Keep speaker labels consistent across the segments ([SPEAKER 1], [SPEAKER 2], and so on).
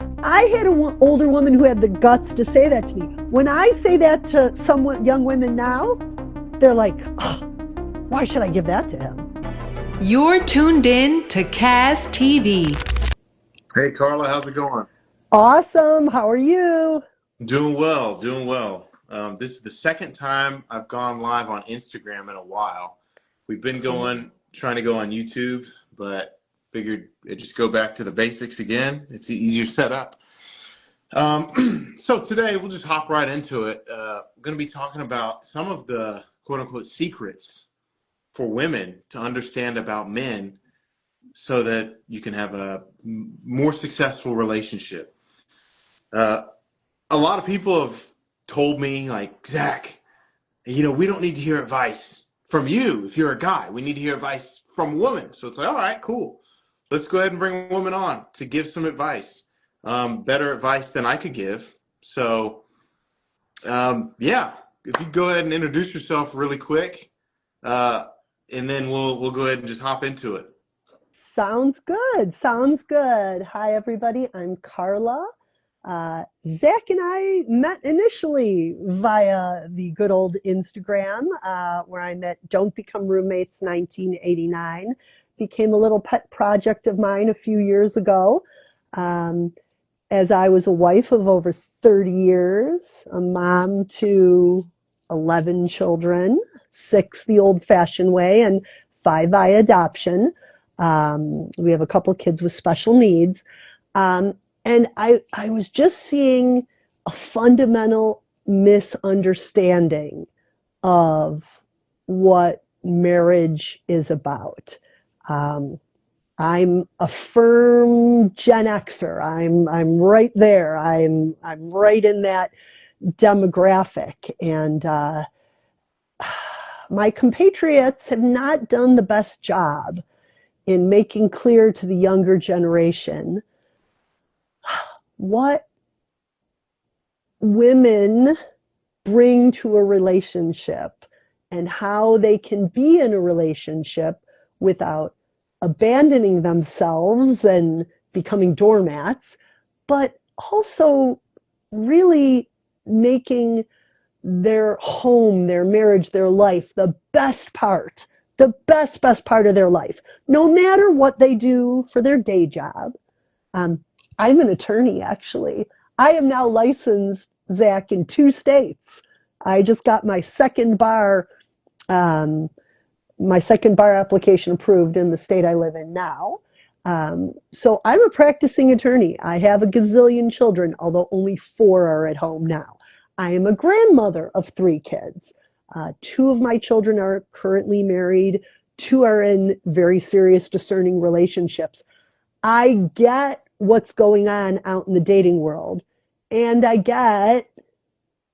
[SPEAKER 1] I had an older woman who had the guts to say that to me. When I say that to some young women now, they're like, oh, why should I give that to him?
[SPEAKER 2] You're tuned in to Kaz TV.
[SPEAKER 3] Hey Carla, how's it going?
[SPEAKER 1] Awesome. How are you?
[SPEAKER 3] Doing well, doing well. This is the second time I've gone live on Instagram in a while. We've been trying to go on YouTube, but figured I'd just go back to the basics again. It's the easier setup. So today we'll just hop right into it. I'm going to be talking about some of the quote unquote secrets for women to understand about men so that you can have a more successful relationship. A lot of people have told me, like, Zach, we don't need to hear advice from you if you're a guy. We need to hear advice from a woman. So it's like, all right, cool. Let's go ahead and bring a woman on to give some advice, better advice than I could give. So, yeah, if you go ahead and introduce yourself really quick, and then we'll go ahead and just hop into it.
[SPEAKER 1] Sounds good. Sounds good. Hi, everybody. I'm Carla. Zach and I met initially via the good old Instagram, where I met Don't Become Roommates 1989. Became a little pet project of mine a few years ago. As I was a wife of over 30 years, a mom to 11 children, 6 the old-fashioned way, and 5 by adoption. We have a couple of kids with special needs. And I was just seeing a fundamental misunderstanding of what marriage is about. I'm a firm Gen Xer. I'm right there. I'm right in that demographic. And my compatriots have not done the best job in making clear to the younger generation what women bring to a relationship and how they can be in a relationship without abandoning themselves and becoming doormats, but also really making their home, their marriage, their life the best part of their life, no matter what they do for their day job. I'm an attorney, actually. I am now licensed, Zach, in 2 states. I just got my second bar application approved in the state I live in now. So I'm a practicing attorney. I have a gazillion children, although only 4 are at home now. I am a grandmother of 3 kids. 2 of my children are currently married. 2 are in very serious, discerning relationships. I get what's going on out in the dating world, and I get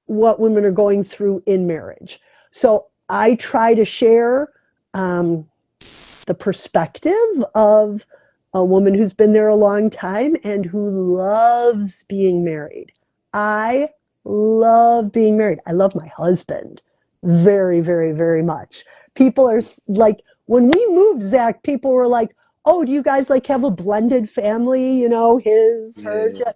[SPEAKER 1] what women are going through in marriage. So I try to share the perspective of a woman who's been there a long time and who loves being married. I love being married. I love my husband very, very, very much. People are like, when we moved, Zach, people were like, oh, do you guys like have a blended family, his, hers?
[SPEAKER 3] Yeah.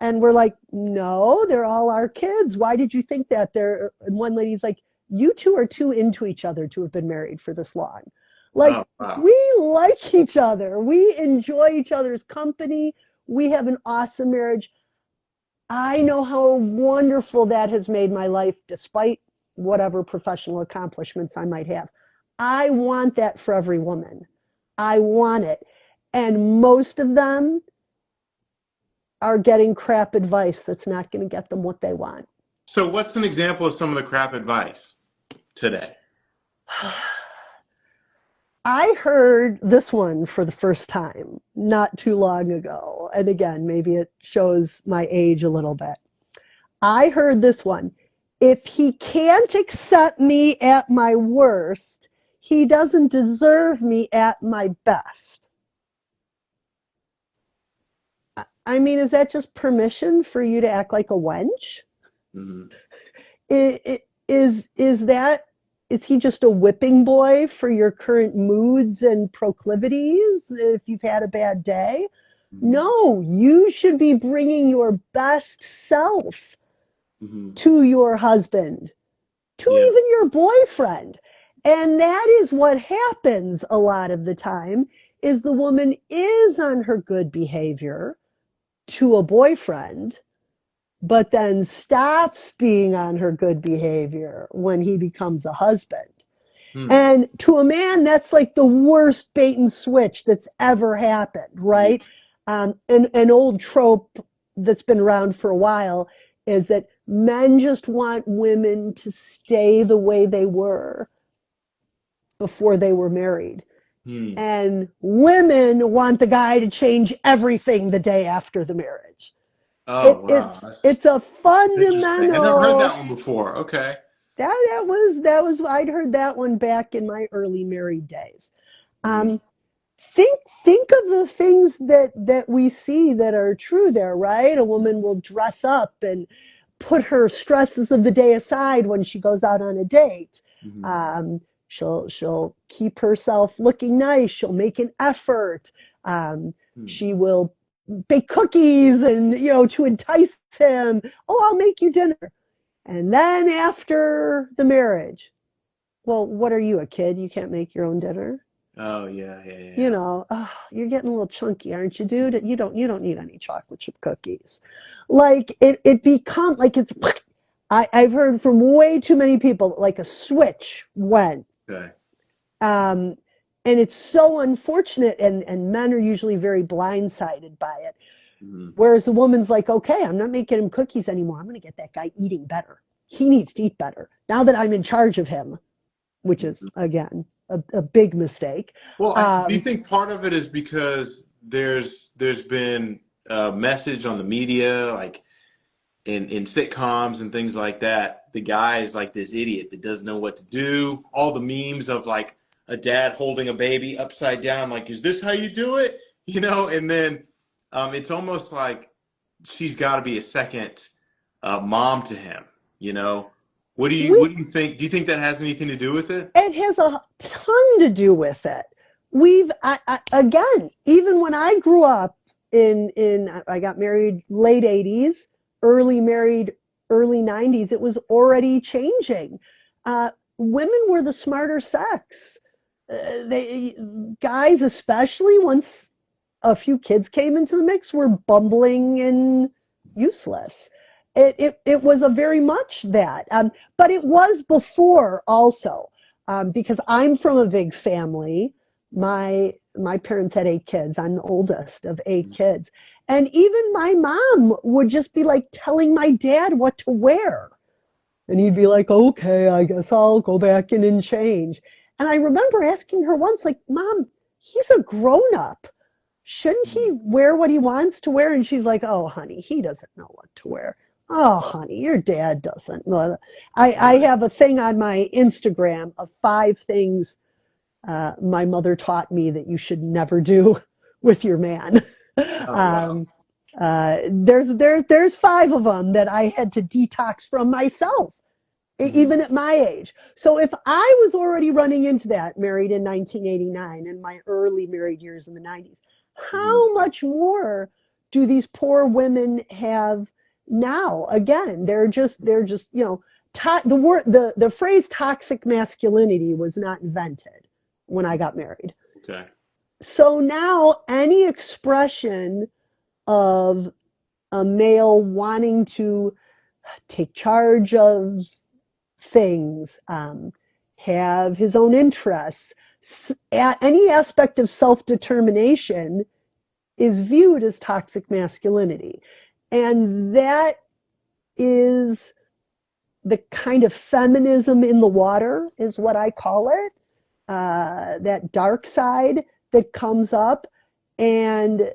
[SPEAKER 1] And we're like, no, they're all our kids. Why did you think that? And one lady's like, you two are too into each other to have been married for this long. Like,
[SPEAKER 3] Oh, wow.
[SPEAKER 1] we like each other. We enjoy each other's company. We have an awesome marriage. I know how wonderful that has made my life, despite whatever professional accomplishments I might have. I want that for every woman. I want it. And most of them are getting crap advice that's not going to get them what they want.
[SPEAKER 3] So what's an example of some of the crap advice today?
[SPEAKER 1] I heard this one for the first time not too long ago. And again, maybe it shows my age a little bit. I heard this one. If he can't accept me at my worst, he doesn't deserve me at my best. I mean, is that just permission for you to act like a wench?
[SPEAKER 3] Mm-hmm.
[SPEAKER 1] Is he just a whipping boy for your current moods and proclivities if you've had a bad day?
[SPEAKER 3] Mm-hmm.
[SPEAKER 1] No, you should be bringing your best self
[SPEAKER 3] Mm-hmm.
[SPEAKER 1] to your husband, to
[SPEAKER 3] Yeah.
[SPEAKER 1] even your boyfriend. And that is what happens a lot of the time is the woman is on her good behavior to a boyfriend, but then stops being on her good behavior when he becomes a husband.
[SPEAKER 3] Hmm.
[SPEAKER 1] And to a man, that's like the worst bait and switch that's ever happened,
[SPEAKER 3] Yeah.
[SPEAKER 1] right? An old trope that's been around for a while is that men just want women to stay the way they were before they were married.
[SPEAKER 3] Hmm.
[SPEAKER 1] And women want the guy to change everything the day after the marriage.
[SPEAKER 3] Oh,
[SPEAKER 1] It,
[SPEAKER 3] wow.
[SPEAKER 1] it's
[SPEAKER 3] That's
[SPEAKER 1] it's a
[SPEAKER 3] interesting. I never heard that
[SPEAKER 1] fundamental
[SPEAKER 3] one before. Okay.
[SPEAKER 1] that was I'd heard that one back in my early married days.
[SPEAKER 3] Mm-hmm.
[SPEAKER 1] Um, think of the things that we see that are true there, right? A woman will dress up and put her stresses of the day aside when she goes out on a date.
[SPEAKER 3] Mm-hmm.
[SPEAKER 1] She'll keep herself looking nice. She'll make an effort. Um,
[SPEAKER 3] Hmm.
[SPEAKER 1] she will bake cookies and to entice him. Oh, I'll make you dinner. And then after the marriage, well, what are you, a kid? You can't make your own dinner?
[SPEAKER 3] Oh, yeah, yeah, yeah.
[SPEAKER 1] Oh, you're getting a little chunky, aren't you, dude? You don't need any chocolate chip cookies. Like it become like it's I've heard from way too many people like a switch went.
[SPEAKER 3] Okay.
[SPEAKER 1] Um, and it's so unfortunate and men are usually very blindsided by it.
[SPEAKER 3] Mm-hmm.
[SPEAKER 1] Whereas the woman's like, okay, I'm not making him cookies anymore. I'm gonna get that guy eating better. He needs to eat better. Now that I'm in charge of him, which is again a big mistake.
[SPEAKER 3] Well, do you
[SPEAKER 1] Um,
[SPEAKER 3] think part of it is because there's been a message on the media, like in sitcoms and things like that, the guy is like this idiot that doesn't know what to do. All the memes of like a dad holding a baby upside down, like, is this how you do it? And then it's almost like she's got to be a second mom to him. You know,
[SPEAKER 1] we
[SPEAKER 3] what do you think? Do you think that has anything to do with it?
[SPEAKER 1] It has a ton to do with it. Again, even when I grew up I got married late 80s, early married early 90s, it was already changing. Women were the smarter sex. They Guys, especially once a few kids came into the mix, were bumbling and useless. It was a very much that, but it was before also, because I'm from a big family. My parents had 8 kids. I'm the oldest of 8 kids, and even my mom would just be like telling my dad what to wear, and he'd be like, "Okay, I guess I'll go back in and change." And I remember asking her once, like, "Mom, he's a grown up, shouldn't he wear what he wants to wear?" And she's like, "Oh, honey, he doesn't know what to wear. Oh, honey, your dad doesn't." I
[SPEAKER 3] Really?
[SPEAKER 1] have a thing on my Instagram of 5 things my mother taught me that you should never do with your man.
[SPEAKER 3] Oh, wow.
[SPEAKER 1] um, there's 5 of them that I had to detox from myself,
[SPEAKER 3] Hmm.
[SPEAKER 1] even at my age. So if I was already running into that, married in 1989, in my early married years in the 90s,
[SPEAKER 3] Hmm.
[SPEAKER 1] how much more do these poor women have now? Again, they're just the phrase toxic masculinity was not invented when I got married.
[SPEAKER 3] Okay.
[SPEAKER 1] So now any expression of a male wanting to take charge of things, have his own interests, any aspect of self determination is viewed as toxic masculinity. And that is the kind of feminism in the water, is what I call it. That dark side that comes up, and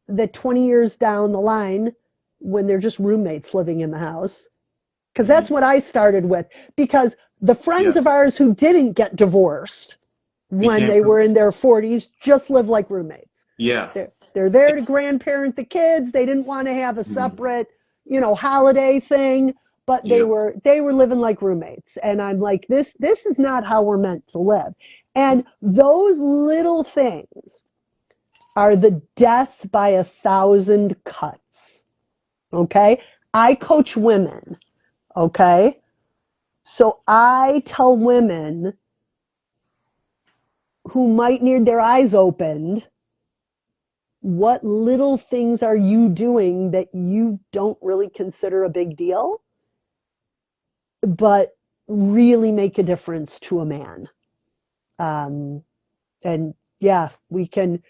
[SPEAKER 1] that 20 years down the line, when they're just roommates living in the house, because
[SPEAKER 3] Hmm.
[SPEAKER 1] that's what I started with. Because the friends
[SPEAKER 3] Yeah.
[SPEAKER 1] of ours who didn't get divorced when
[SPEAKER 3] Became
[SPEAKER 1] they were in
[SPEAKER 3] roommates.
[SPEAKER 1] their 40s just live like roommates.
[SPEAKER 3] Yeah.
[SPEAKER 1] They're there to grandparent the kids. They didn't want to have a
[SPEAKER 3] Mhm.
[SPEAKER 1] separate, holiday thing, but they
[SPEAKER 3] Yeah.
[SPEAKER 1] were they were living like roommates. And I'm like, this is not how we're meant to live. And those little things are the death by 1,000 cuts. Okay? I coach women. Okay? So I tell women who might need their eyes opened, what little things are you doing that you don't really consider a big deal, but really make a difference to a man? Um, and yeah, we can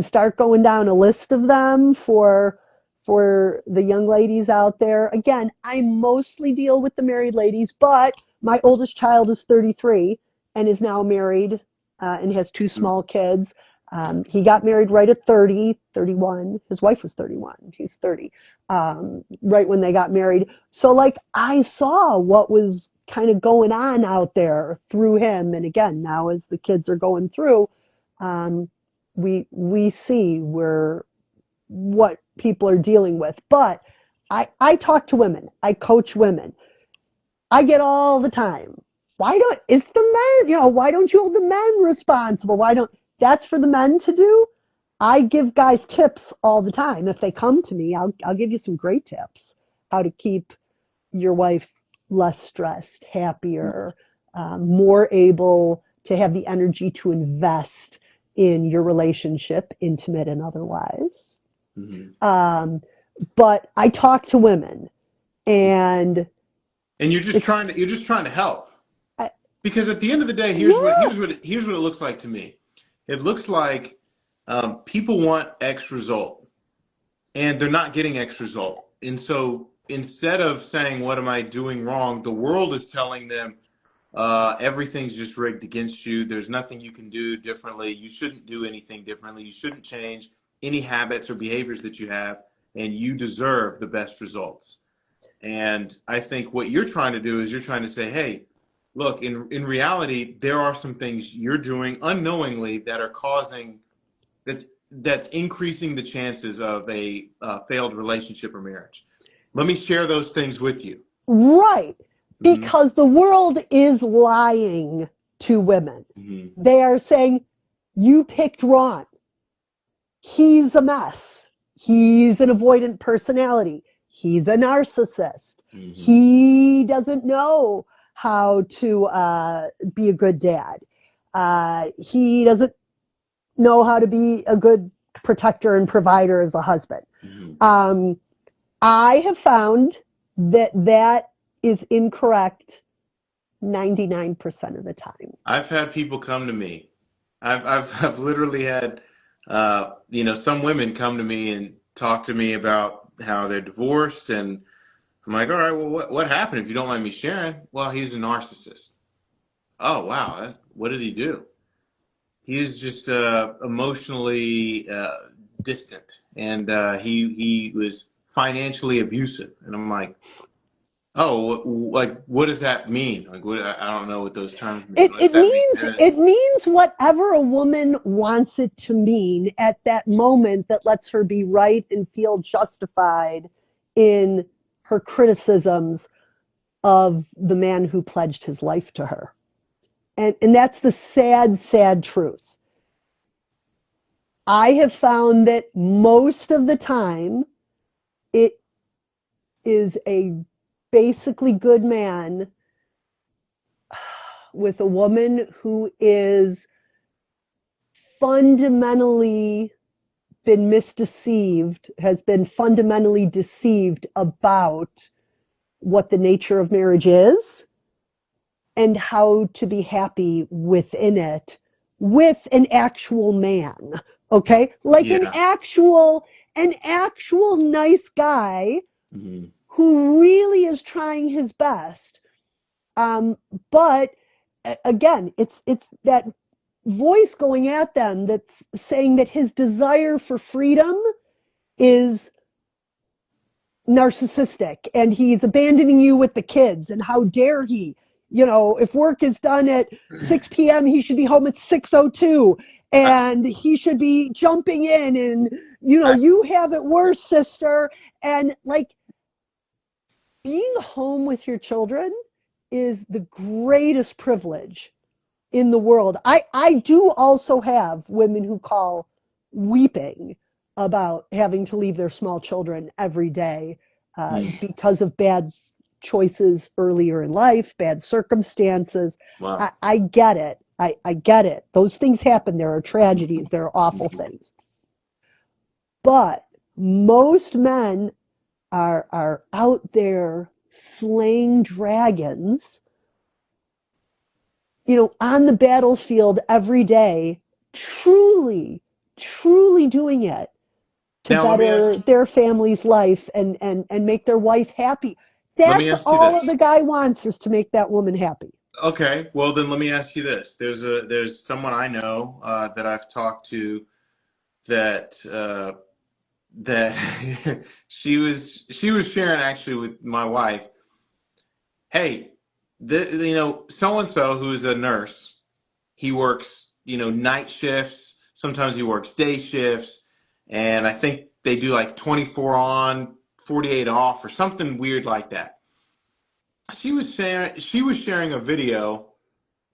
[SPEAKER 1] start going down a list of them for the young ladies out there. Again, I mostly deal with the married ladies, but my oldest child is 33 and is now married and has two small kids. He got married right at 30, 31. His wife was 31. He's 30, right when they got married. So, like, I saw what was kind of going on out there through him. And again, now as the kids are going through, we see what people are dealing with. But I talk to women. I coach women. I get all the time. It's the men, why don't you hold the men responsible? That's for the men to do? I give guys tips all the time. If they come to me, I'll give you some great tips how to keep your wife less stressed, happier, more able to have the energy to invest in your relationship, intimate and otherwise.
[SPEAKER 3] Mm-hmm.
[SPEAKER 1] But I talk to women, and
[SPEAKER 3] you're just trying to help.
[SPEAKER 1] I,
[SPEAKER 3] Because at the end of the day,
[SPEAKER 1] yeah,
[SPEAKER 3] here's what it looks like to me. It looks like people want X result, and they're not getting X result. And so instead of saying, "What am I doing wrong?" the world is telling them everything's just rigged against you. There's nothing you can do differently. You shouldn't do anything differently. You shouldn't change any habits or behaviors that you have, and you deserve the best results. And I think what you're trying to do is you're trying to say, hey, look, in reality, there are some things you're doing unknowingly that are causing that's increasing the chances of a failed relationship or marriage. Let me share those things with you.
[SPEAKER 1] right.
[SPEAKER 3] Mm-hmm.
[SPEAKER 1] Because the world is lying to women.
[SPEAKER 3] Mm-hmm.
[SPEAKER 1] They are saying, you picked Ron. He's a mess. He's an avoidant personality. He's a narcissist.
[SPEAKER 3] Mm-hmm.
[SPEAKER 1] He doesn't know how to be a good dad. He doesn't know how to be a good protector and provider as a husband.
[SPEAKER 3] Mm-hmm.
[SPEAKER 1] I have found that is incorrect 99% of the time.
[SPEAKER 3] I've had people come to me. I've literally had some women come to me and talk to me about how they're divorced, and I'm like, all right, well, what happened if you don't mind me sharing? Well, he's a narcissist. Oh, wow. What did he do? He's just emotionally distant, and he was financially abusive. And I'm like, oh, like, what does that mean? Like, I don't know what those terms mean.
[SPEAKER 1] It,
[SPEAKER 3] What does
[SPEAKER 1] it
[SPEAKER 3] that mean?
[SPEAKER 1] means it means whatever a woman wants it to mean at that moment that lets her be right and feel justified in her criticisms of the man who pledged his life to her. And that's the sad, sad truth. I have found that most of the time it is a basically good man with a woman who is fundamentally been misdeceived, has been fundamentally deceived about what the nature of marriage is and how to be happy within it with an actual man. Okay? Like
[SPEAKER 3] Yeah.
[SPEAKER 1] an actual nice guy
[SPEAKER 3] Mm-hmm.
[SPEAKER 1] who really is trying his best. But again, it's that voice going at them that's saying that his desire for freedom is narcissistic and he's abandoning you with the kids, and how dare he, if work is done at 6 p.m. he should be home at 6:02, and he should be jumping in, and you have it worse, sister. And like, being home with your children is the greatest privilege in the world. I do also have women who call weeping about having to leave their small children every day
[SPEAKER 3] Mm.
[SPEAKER 1] because of bad choices earlier in life, bad circumstances.
[SPEAKER 3] Wow.
[SPEAKER 1] I get it. I get it. Those things happen. There are tragedies, there are awful
[SPEAKER 3] Mhm.
[SPEAKER 1] things. But most men are out there slaying dragons, on the battlefield every day, truly, truly doing it to
[SPEAKER 3] Now
[SPEAKER 1] better their family's life and make their wife happy.
[SPEAKER 3] let me
[SPEAKER 1] That's
[SPEAKER 3] ask you
[SPEAKER 1] all
[SPEAKER 3] this.
[SPEAKER 1] the guy wants, is to make that woman happy.
[SPEAKER 3] Okay, well then let me ask you this. There's someone I know that I've talked to that that she was sharing actually with my wife. Hey, so and so who is a nurse. He works night shifts. Sometimes he works day shifts, and I think they do like 24 on, 48 off, or something weird like that. She was sharing a video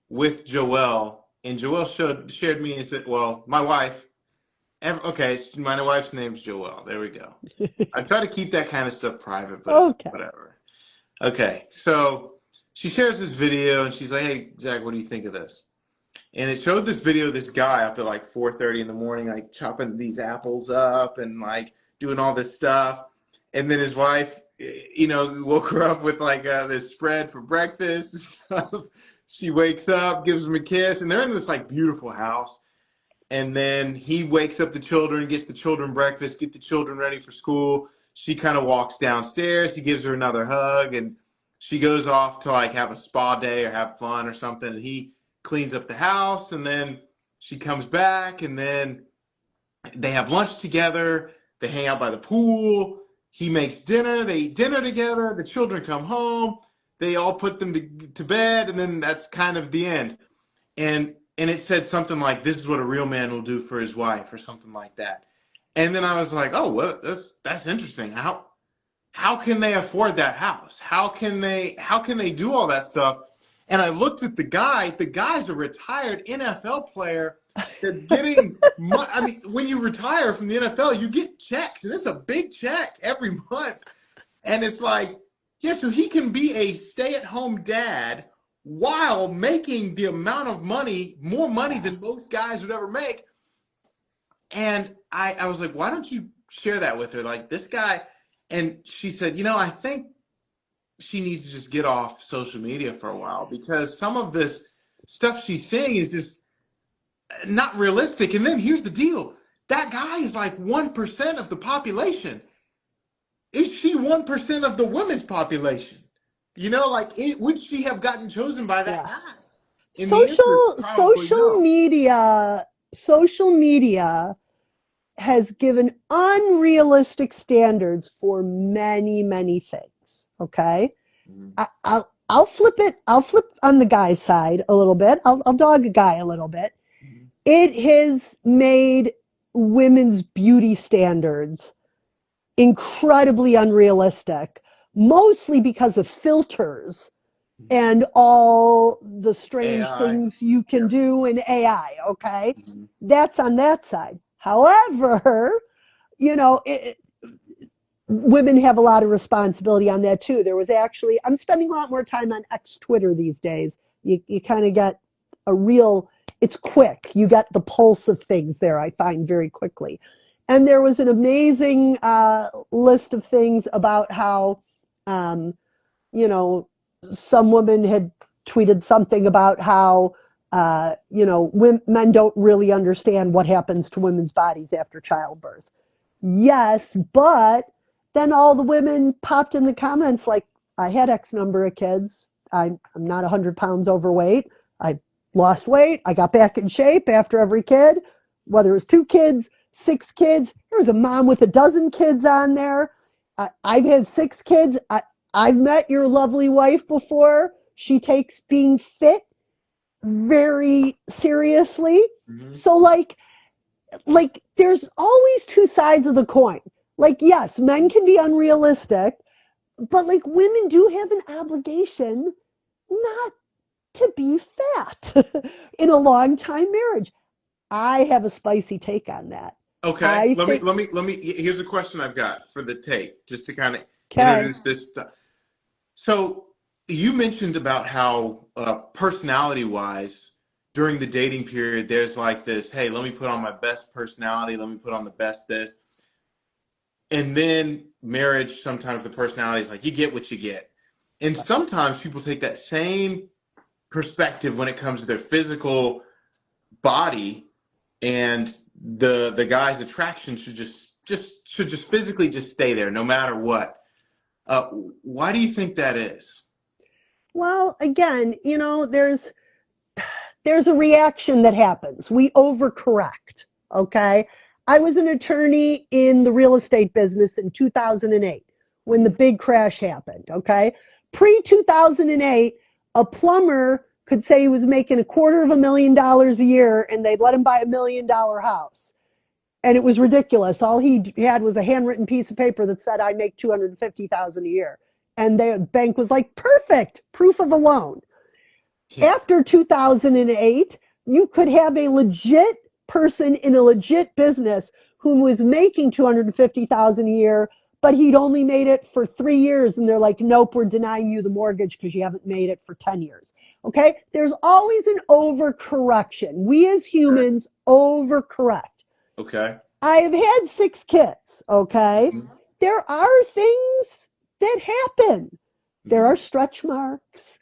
[SPEAKER 3] with Joelle, and Joelle shared me and said, "Well, my wife, okay, my wife's name's Joelle. There we go. I try to keep that kind of stuff private, but it's
[SPEAKER 1] Okay.
[SPEAKER 3] whatever. Okay, so she shares this video, and she's like, "Hey, Zach, what do you think of this?" And it showed this video of this guy up at like 4:30 in the morning, like chopping these apples up and like doing all this stuff. And then his wife, woke her up with like this spread for breakfast and stuff. She wakes up, gives him a kiss, and they're in this like beautiful house. And then he wakes up the children, gets the children breakfast, get the children ready for school. She kind of walks downstairs. He gives her another hug, and she goes off to like have a spa day or have fun or something. And he cleans up the house, and then she comes back, and then they have lunch together. They hang out by the pool. He makes dinner. They eat dinner together. The children come home. They all put them to bed, and then that's kind of the end. And it said something like, "This is what a real man will do for his wife," or something like that. And then I was like, "Oh, well, that's interesting. How can they afford that house? How can they do all that stuff?" And I looked at the guy. The guy's a retired NFL player that's getting I mean, when you retire from the NFL, you get checks, and it's a big check every month. And it's like, yeah, so he can be a stay-at-home dad while making the amount of money, more money
[SPEAKER 1] Yeah.
[SPEAKER 3] than most guys would ever make. And I was like, why don't you share that with her? Like this guy. And she said, I think she needs to just get off social media for a while because some of this stuff she's saying is just not realistic. And then here's the deal. That guy is like 1% of the population. Is she 1% of the women's population? Like, would she have gotten chosen by that
[SPEAKER 1] Yeah.
[SPEAKER 3] guy? And the answer is
[SPEAKER 1] Social
[SPEAKER 3] probably
[SPEAKER 1] social
[SPEAKER 3] no.
[SPEAKER 1] media social media has given unrealistic standards for many, many things. Okay.
[SPEAKER 3] Mhm.
[SPEAKER 1] I'll flip it. I'll flip on the guy's side a little bit. I'll dog a guy a little bit.
[SPEAKER 3] Mhm.
[SPEAKER 1] It has made women's beauty standards incredibly unrealistic, mostly because of filters
[SPEAKER 3] Mhm.
[SPEAKER 1] and all the strange
[SPEAKER 3] AI.
[SPEAKER 1] things you can
[SPEAKER 3] Yep.
[SPEAKER 1] do in AI. Okay.
[SPEAKER 3] Mhm.
[SPEAKER 1] That's on that side. However, it, women have a lot of responsibility on that too. There was actually, I'm spending a lot more time on X Twitter these days. You kind of get a real, it's quick. You get the pulse of things there, I find very quickly. And there was an amazing list of things about how, um, you know, some woman had tweeted something about how, men don't really understand what happens to women's bodies after childbirth. Yes, but then all the women popped in the comments like, I had X number of kids. I'm not 100 pounds overweight. I lost weight. I got back in shape after every kid, whether it was 2 kids, 6 kids. There was a mom with a dozen kids on there. I've had 6 kids. I've met your lovely wife before. She takes being fit very seriously.
[SPEAKER 3] Mhm.
[SPEAKER 1] So, like there's always two sides of the coin. Like, yes, men can be unrealistic, but like women do have an obligation not to be fat in a long time marriage. I have a spicy take on that.
[SPEAKER 3] Okay.
[SPEAKER 1] I think,
[SPEAKER 3] Here's a question I've got for the tape, just to kind of
[SPEAKER 1] okay,
[SPEAKER 3] introduce this stuff. So you mentioned about how personality wise during the dating period, there's like this, hey, let me put on my best personality, let me put on the best this. And then marriage, sometimes the personality is like you get what you get. And sometimes people take that same perspective when it comes to their physical body, and the guy's attraction should just physically just stay there no matter what. Uh, why do you think that is?
[SPEAKER 1] well, again, there's a reaction that happens. We overcorrect. Okay. I was an attorney in the real estate business in 2008 when the big crash happened. Okay. Pre 2008, a plumber could say he was making $250,000 a year and they'd let him buy $1 million house. And it was ridiculous. All he had was a handwritten piece of paper that said, I make 250,000 a year. And the bank was like, perfect, proof of a loan.
[SPEAKER 3] Yeah.
[SPEAKER 1] After 2008, you could have a legit person in a legit business who was making 250,000 a year, but he'd only made it for 3 years and they're like, "Nope, we're denying you the mortgage because you haven't made it for 10 years." Okay? There's always an overcorrection. We as
[SPEAKER 3] Okay.
[SPEAKER 1] humans overcorrect.
[SPEAKER 3] Okay.
[SPEAKER 1] I've had 6 kids, okay?
[SPEAKER 3] Mhm.
[SPEAKER 1] There are things that happen. There are
[SPEAKER 3] Mhm.
[SPEAKER 1] stretch marks.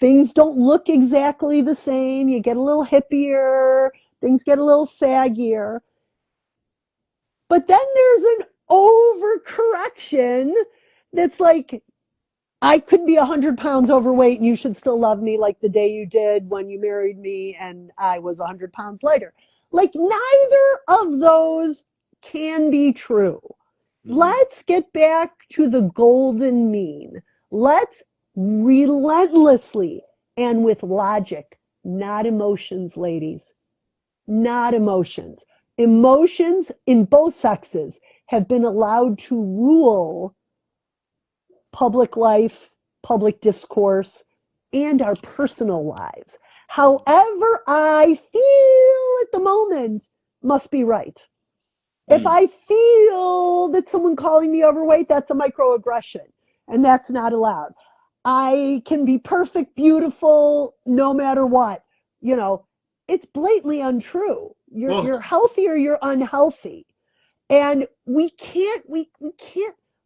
[SPEAKER 1] Things don't look exactly the same. You get a little hippier, things get a little saggier. But then there's an overcorrection that's like, I could be 100 pounds overweight and you should still love me like the day you did when you married me and I was 100 pounds lighter. Like, neither of those can be true.
[SPEAKER 3] Mhm.
[SPEAKER 1] Let's get back to the golden mean. Let's relentlessly and with logic, not emotions, ladies, not emotions. Emotions in both sexes have been allowed to rule public life, public discourse, and our personal lives. However, I feel at the moment must be right. If
[SPEAKER 3] Mm.
[SPEAKER 1] I feel that someone calling me overweight, that's a microaggression, and that's not allowed. I can be perfect, beautiful, no matter what. You know, it's blatantly untrue.
[SPEAKER 3] Well,
[SPEAKER 1] You're healthy or you're unhealthy. And we can't,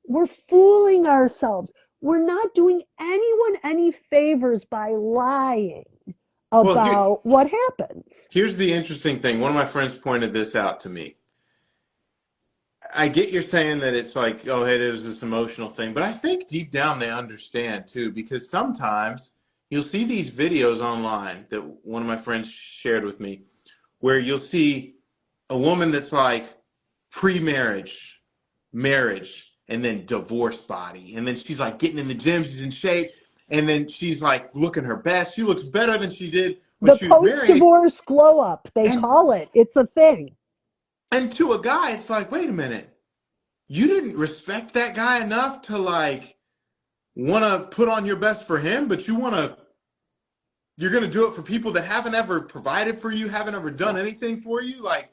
[SPEAKER 1] we're fooling ourselves. We're not doing anyone any favors by lying
[SPEAKER 3] well,
[SPEAKER 1] about what happens.
[SPEAKER 3] here's the interesting thing. One of my friends pointed this out to me. I get you're saying that it's like, oh, hey, there's this emotional thing, but I think deep down they understand too, because sometimes you'll see these videos online that one of my friends shared with me, where you'll see a woman that's like pre-marriage, marriage, and then divorce body, and then she's like getting in the gym, she's in shape, and then she's like looking her best. She looks better than she did when
[SPEAKER 1] The
[SPEAKER 3] she was
[SPEAKER 1] post
[SPEAKER 3] married,
[SPEAKER 1] divorce glow up, they
[SPEAKER 3] and
[SPEAKER 1] call it. It's a thing.
[SPEAKER 3] to a guy, it's like, wait a minute, you didn't respect that guy enough to like want to put on your best for him, but you're going to do it for people that haven't ever provided for you, haven't ever done
[SPEAKER 1] Yeah.
[SPEAKER 3] anything for you. Like,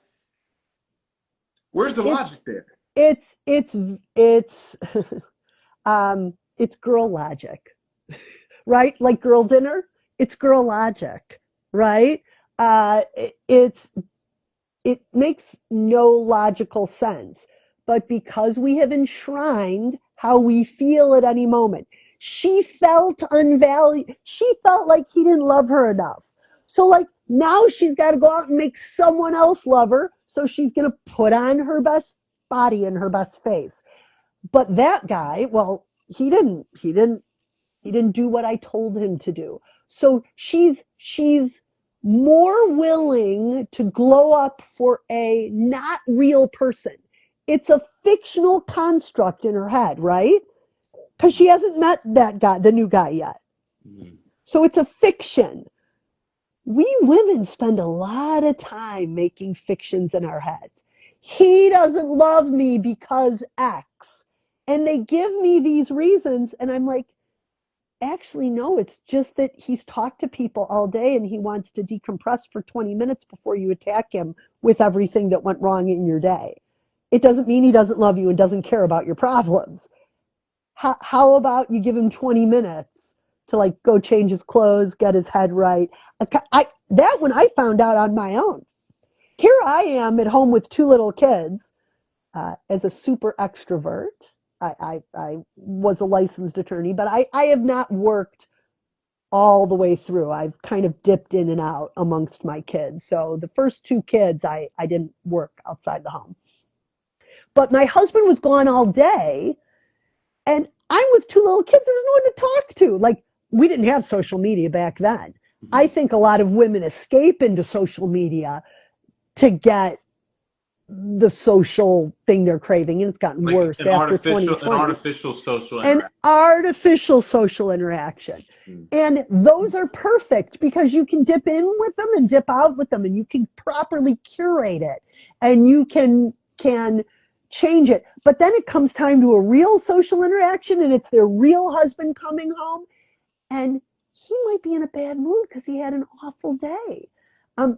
[SPEAKER 3] where's the
[SPEAKER 1] It's
[SPEAKER 3] logic there?
[SPEAKER 1] it's it's it's it's girl logic, right? Like girl dinner, it's girl logic, right? It's it makes no logical sense. But because we have enshrined how we feel at any moment, she felt unvalued. She felt like he didn't love her enough. So, like, now she's got to go out and make someone else love her. So she's going to put on her best body and her best face. But that guy, well, he didn't do what I told him to do. So she's more willing to glow up for a not real person. It's a fictional construct in her head, right? Because she hasn't met that guy, the new guy yet.
[SPEAKER 3] Mm-hmm.
[SPEAKER 1] So it's a fiction. We women spend a lot of time making fictions in our heads. He doesn't love me because X. And they give me these reasons, and I'm like, Actually, no, it's just that he's talked to people all day and he wants to decompress for 20 minutes before you attack him with everything that went wrong in your day. It doesn't mean he doesn't love you and doesn't care about your problems. How about you give him 20 minutes to like go change his clothes, get his head right? That one I found out on my own. Here I am at home with two little kids as a super extrovert. I was a licensed attorney, but I have not worked all the way through. I've kind of dipped in and out amongst my kids. So the first two kids, I didn't work outside the home. But my husband was gone all day, and I'm with two little kids. There was no one to talk to. Like, we didn't have social media back then. I think a lot of women escape into social media to get the social thing they're craving, and it's gotten
[SPEAKER 3] Like
[SPEAKER 1] worse after 2020.
[SPEAKER 3] an artificial social
[SPEAKER 1] An
[SPEAKER 3] interaction.
[SPEAKER 1] artificial social interaction. And those are perfect because you can dip in with them and dip out with them, and you can properly curate it, and you can change it. But then it comes time to a real social interaction, and it's their real husband coming home, and he might be in a bad mood because he had an awful day.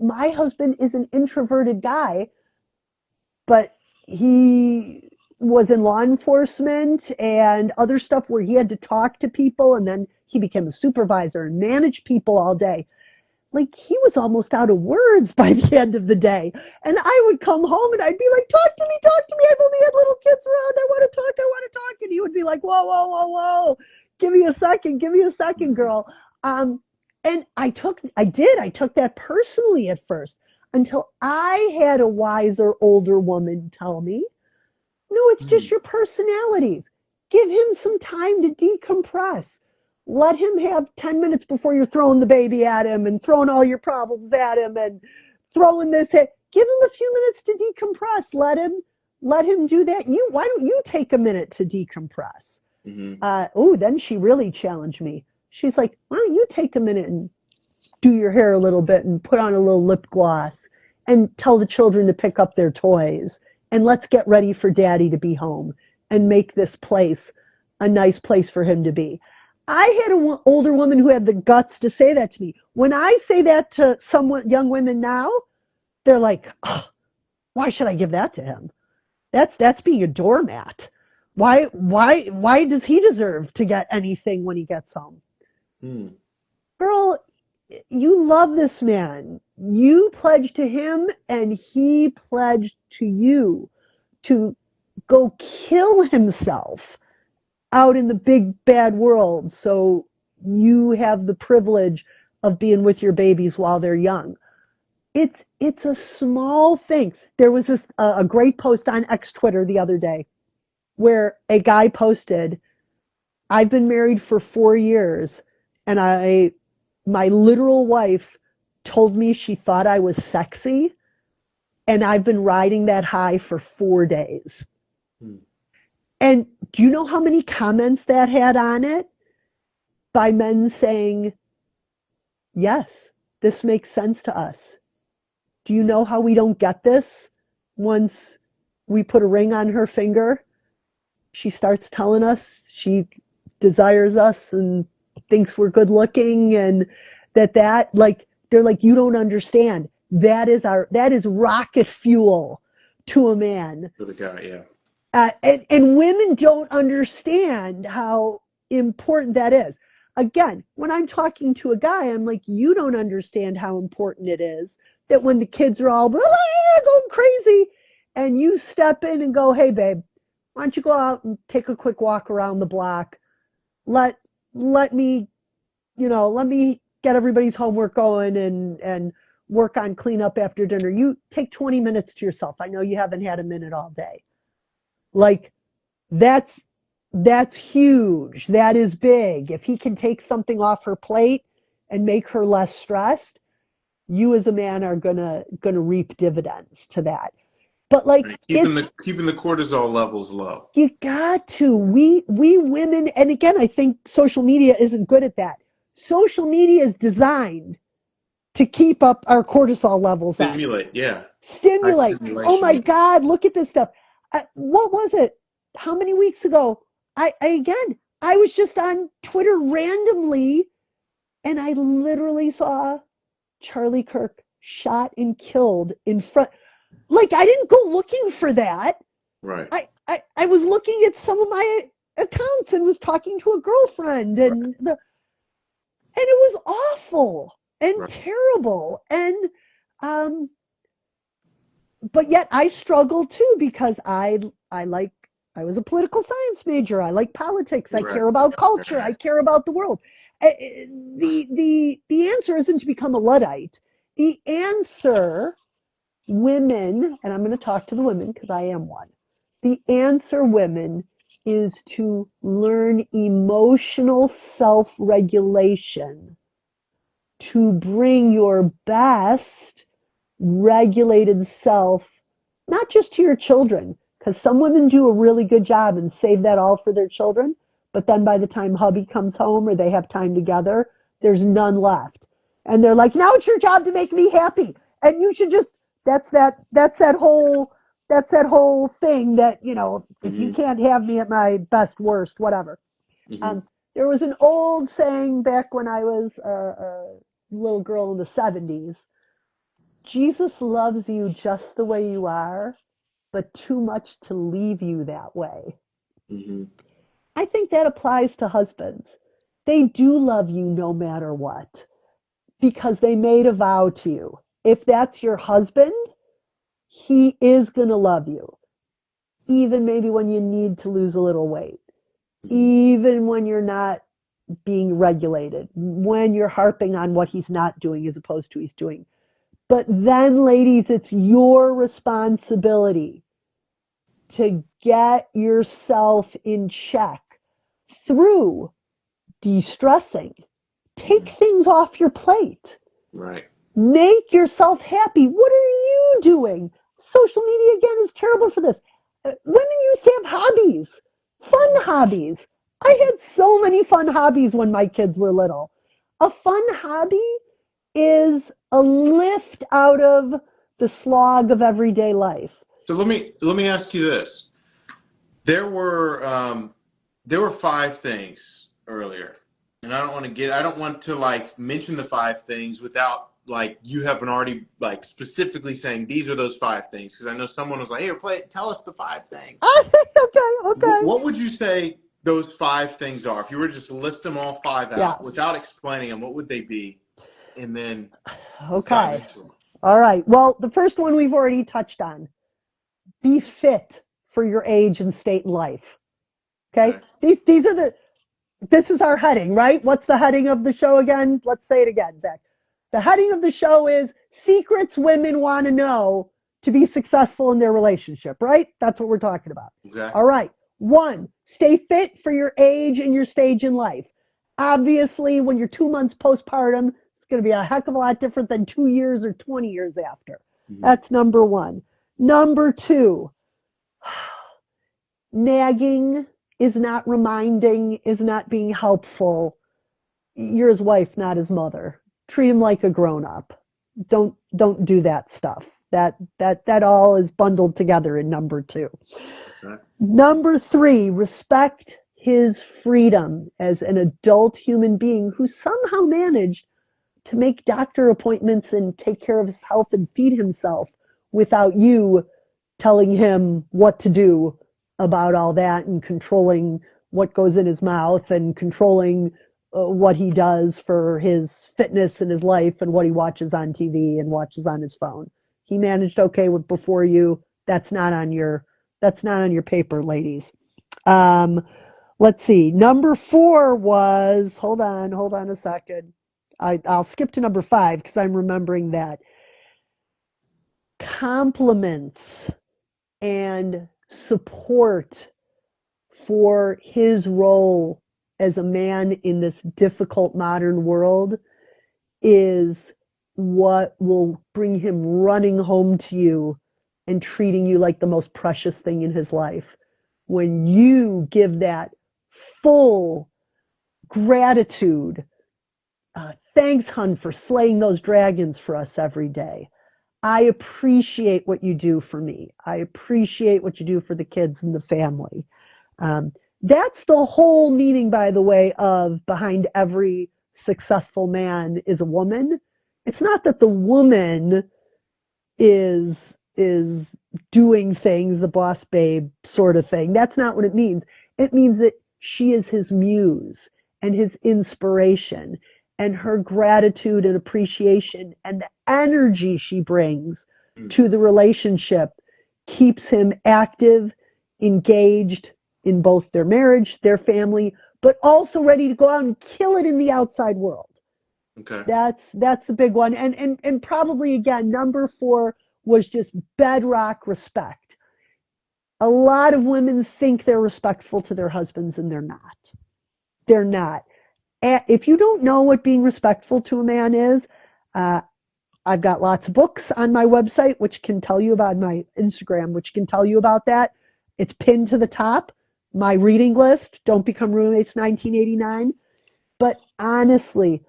[SPEAKER 1] My husband is an introverted guy, but he was in law enforcement and other stuff where he had to talk to people, and then he became a supervisor and managed people all day. Like, he was almost out of words by the end of the day. And I would come home and I'd be like, talk to me, talk to me. I've only had little kids around. I want to talk, I want to talk. And he would be like, whoa, whoa, whoa, whoa. Give me a second, girl. And I took that personally at first until I had a wiser, older woman tell me, no, it's just your personalities. Give him some time to decompress. Let him have 10 minutes before you're throwing the baby at him and throwing all your problems at him and throwing this at. Give him a few minutes to decompress. Let him do that. Why don't you take a minute to decompress? Then she really challenged me. She's like, why don't you take a minute and do your hair a little bit and put on a little lip gloss and tell the children to pick up their toys, and let's get ready for daddy to be home and make this place a nice place for him to be. I had an older woman who had the guts to say that to me. When I say that to some young women now, they're like, oh, why should I give that to him? That's being a doormat. Why does he deserve to get anything when he gets home? Girl, you love this man. You pledged to him and he pledged to you to go kill himself out in the big bad world so you have the privilege of being with your babies while they're young. It's a small thing. There was a great post on X Twitter the other day where a guy posted, I've been married for 4 years and my literal wife told me she thought I was sexy, and I've been riding that high for 4 days. And do you know how many comments that had on it? By men saying, yes, this makes sense to us. Do you know how we don't get this? Once we put a ring on her finger, she starts telling us she desires us and thinks we're good looking, and that like, they're like, you don't understand. That is rocket fuel to a man.
[SPEAKER 3] For the guy, yeah.
[SPEAKER 1] And women don't understand how important that is. Again, when I'm talking to a guy, I'm like, you don't understand how important it is that when the kids are all going crazy and you step in and go, hey, babe, why don't you go out and take a quick walk around the block? Let me get everybody's homework going and work on cleanup after dinner. You take 20 minutes to yourself. I know you haven't had a minute all day. Like, that's huge. That is big. If he can take something off her plate and make her less stressed, you as a man are gonna reap dividends to that. But like,
[SPEAKER 3] keeping the cortisol levels low.
[SPEAKER 1] You got to. We women, and again, I think social media isn't good at that. Social media is designed to keep up our cortisol levels.
[SPEAKER 3] Stimulate.
[SPEAKER 1] Oh my God, look at this stuff. What was it? How many weeks ago? I again, I was just on Twitter randomly and I literally saw Charlie Kirk shot and killed in front. Like, I didn't go looking for that.
[SPEAKER 3] Right.
[SPEAKER 1] I was looking at some of my accounts and was talking to a girlfriend
[SPEAKER 3] Right.
[SPEAKER 1] and it was awful and
[SPEAKER 3] Right.
[SPEAKER 1] terrible. And um but yet I struggle too because I was a political science major. I like politics. I
[SPEAKER 3] Right.
[SPEAKER 1] care about culture. I care about the world. The answer isn't to become a Luddite. The answer, women, and I'm going to talk to the women because I am one. The answer, women, is to learn emotional self-regulation to bring your best regulated self, not just to your children, because some women do a really good job and save that all for their children. But then by the time hubby comes home or they have time together, there's none left. And they're like, now it's your job to make me happy. And you should just, that's that whole thing that, if you
[SPEAKER 3] Mm-hmm.
[SPEAKER 1] can't have me at my best, worst, whatever.
[SPEAKER 3] Mm-hmm.
[SPEAKER 1] There was an old saying back when I was a little girl in the 70s. Jesus loves you just the way you are, but too much to leave you that way.
[SPEAKER 3] Mm-hmm.
[SPEAKER 1] I think that applies to husbands. They do love you no matter what because they made a vow to you. If that's your husband, he is going to love you, even maybe when you need to lose a little weight,
[SPEAKER 3] Mm-hmm.
[SPEAKER 1] even when you're not being regulated, when you're harping on what he's not doing as opposed to he's doing. But then, ladies, it's your responsibility to get yourself in check through de-stressing. Take
[SPEAKER 3] Mm-hmm.
[SPEAKER 1] things off your plate.
[SPEAKER 3] Right.
[SPEAKER 1] Make yourself happy. What are you doing? Social media, again, is terrible for this. Women used to have hobbies, fun
[SPEAKER 3] Mm-hmm.
[SPEAKER 1] hobbies. I had so many fun hobbies when my kids were little. A fun hobby is a lift out of the slog of everyday life.
[SPEAKER 3] So let me ask you this. There were um, there were five things earlier, and I don't want to like mention the five things without like you haven't already like specifically saying these are those five things because I know someone was like, here, tell us the five things.
[SPEAKER 1] Okay.
[SPEAKER 3] What would you say those five things are? If you were to just list them all five
[SPEAKER 1] Yeah.
[SPEAKER 3] out without explaining them, what would they be? And then let's dive
[SPEAKER 1] Okay.
[SPEAKER 3] into them.
[SPEAKER 1] All right. Well, the first one we've already touched on. Be fit for your age and state in life. Okay.
[SPEAKER 3] Okay.
[SPEAKER 1] This is our heading, right? What's the heading of the show again? Let's say it again, Zach. The heading of the show is secrets women want to know to be successful in their relationship, right? That's what we're talking about.
[SPEAKER 3] Okay.
[SPEAKER 1] All right. One, stay fit for your age and your stage in life. Obviously, when you're 2 months postpartum, it's going to be a heck of a lot different than 2 years or 20 years after.
[SPEAKER 3] Mm-hmm.
[SPEAKER 1] That's number one. Number two, nagging is not reminding, is not being helpful. You're his wife, not his mother. Treat him like a grown up. Don't do that stuff. That all is bundled together in number two.
[SPEAKER 3] Okay.
[SPEAKER 1] Number three, respect his freedom as an adult human being who somehow managed to make doctor appointments and take care of his health and feed himself without you telling him what to do about all that and controlling what goes in his mouth and controlling what he does for his fitness and his life and what he watches on TV and watches on his phone. He managed okay with before you. That's not on your paper, ladies. Um, let's see. Number four was hold on a second. I'll skip to number five because I'm remembering that. Compliments and support for his role as a man in this difficult modern world is what will bring him running home to you and treating you like the most precious thing in his life. When you give that full gratitude, thanks, hun, for slaying those dragons for us every day. I appreciate what you do for me. I appreciate what you do for the kids and the family. Um, That's the whole meaning, by the way, of behind every successful man is a woman. It's not that the woman is doing things, the boss babe sort of thing. That's not what it means. It means that she is his muse and his inspiration, and her gratitude and appreciation and the energy she brings
[SPEAKER 3] Mm.
[SPEAKER 1] to the relationship keeps him active, engaged in both their marriage, their family, but also ready to go out and kill it in the outside world.
[SPEAKER 3] Okay.
[SPEAKER 1] That's a big one. And probably again, number 4 was just bedrock respect. A lot of women think they're respectful to their husbands, and they're not. They're not. If you don't know what being respectful to a man is, uh, I've got lots of books on my website, which can tell you about my Instagram, which can tell you about that. It's pinned to the top. My reading list, Don't Become Roommates 1989. But honestly,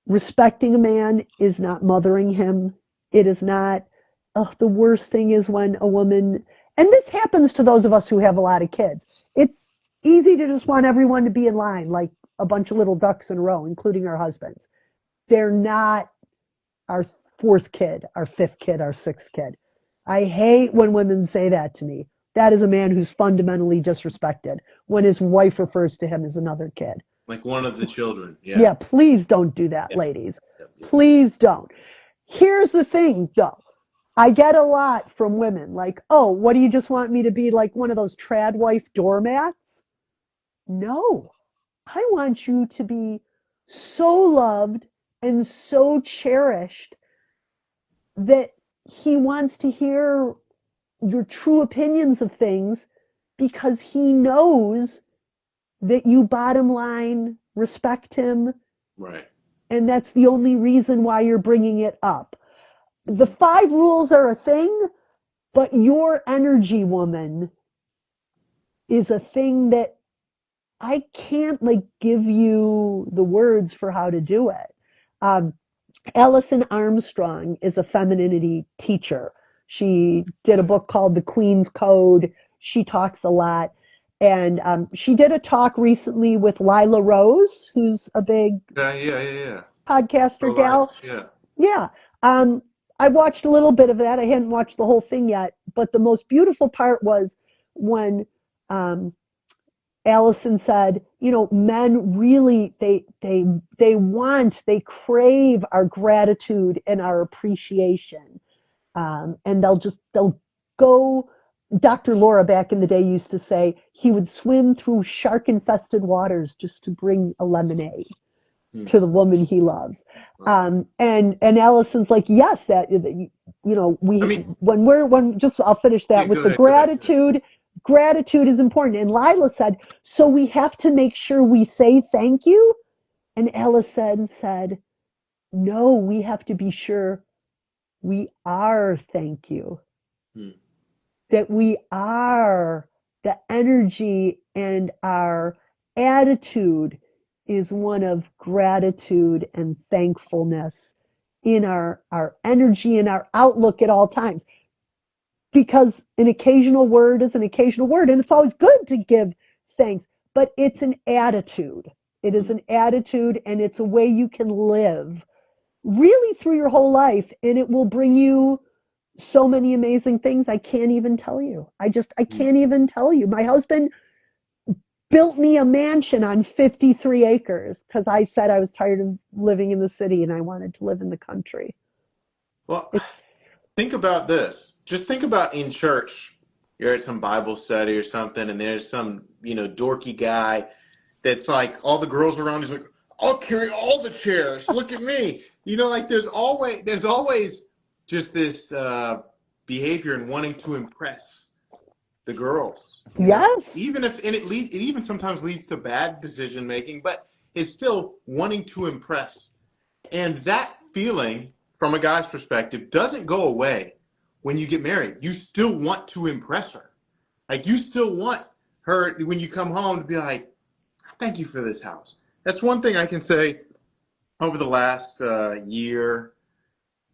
[SPEAKER 1] respecting a man is not mothering him. It is not. Oh, the worst thing is when a woman, and this happens to those of us who have a lot of kids. It's easy to just want everyone to be in line like a bunch of little ducks in a row, including our husbands. They're not our 4th kid, our 5th kid, our 6th kid. I hate when women say that to me. That is a man who's fundamentally disrespected when his wife refers to him as another kid.
[SPEAKER 3] Like one of the children. Yeah.
[SPEAKER 1] Yeah, please don't do that,
[SPEAKER 3] Yeah.
[SPEAKER 1] ladies.
[SPEAKER 3] Yep, yep.
[SPEAKER 1] Please don't. Here's the thing, though. I get a lot from women like, oh, what do you just want me to be like one of those trad wife doormats? No, I want you to be so loved and so cherished that he wants to hear your true opinions of things because he knows that you bottom line respect him,
[SPEAKER 3] Right.
[SPEAKER 1] and that's the only reason why you're bringing it up. The 5 rules are a thing, but your energy, woman, is a thing that I can't like give you the words for how to do it. Um, Alison Armstrong is a femininity teacher. She did a book called The Queen's Code. She talks a lot. And she did a talk recently with Lila Rose, who's a big
[SPEAKER 3] Yeah.
[SPEAKER 1] podcaster
[SPEAKER 3] Pro life.
[SPEAKER 1] gal.
[SPEAKER 3] Yeah.
[SPEAKER 1] Yeah. Um, I watched a little bit of that. I hadn't watched the whole thing yet. But the most beautiful part was when um, Allison said, men really they crave our gratitude and our appreciation, and they'll go. Dr. Laura back in the day used to say he would swim through shark infested waters just to bring a lemonade
[SPEAKER 3] Hmm.
[SPEAKER 1] to the woman he loves.
[SPEAKER 3] Wow.
[SPEAKER 1] And Allison's like, yes, that we
[SPEAKER 3] I mean,
[SPEAKER 1] when just I'll finish
[SPEAKER 3] yeah,
[SPEAKER 1] that
[SPEAKER 3] go
[SPEAKER 1] with the
[SPEAKER 3] ahead. Go ahead.
[SPEAKER 1] gratitude. Gratitude is important. And Lila said, so we have to make sure we say thank you. And Allison said, no, we have to be sure we are thank you.
[SPEAKER 3] Hmm.
[SPEAKER 1] That we are the energy and our attitude is one of gratitude and thankfulness in our energy and our outlook at all times. Because an occasional word is an occasional word, and it's always good to give thanks, but it's an attitude. It is
[SPEAKER 3] Hmm.
[SPEAKER 1] an attitude, and it's a way you can live really through your whole life, and it will bring you so many amazing things I can't even tell you. I
[SPEAKER 3] Hmm.
[SPEAKER 1] can't even tell you. My husband built me a mansion on 53 acres because I said I was tired of living in the city and I wanted to live in the country.
[SPEAKER 3] Well,
[SPEAKER 1] It's
[SPEAKER 3] think about this. Just think about in church. You're at some Bible study or something, and there's some, dorky guy that's like all the girls around. He's like, "I'll carry all the chairs. Look at me." Like there's always just this behavior and wanting to impress the girls.
[SPEAKER 1] yes.
[SPEAKER 3] Even if and it even sometimes leads to bad decision making, but it's still wanting to impress. And that feeling, from a guy's perspective, doesn't go away when you get married. You still want to impress her. Like, you still want her, when you come home, to be like, thank you for this house. That's one thing I can say over the last year.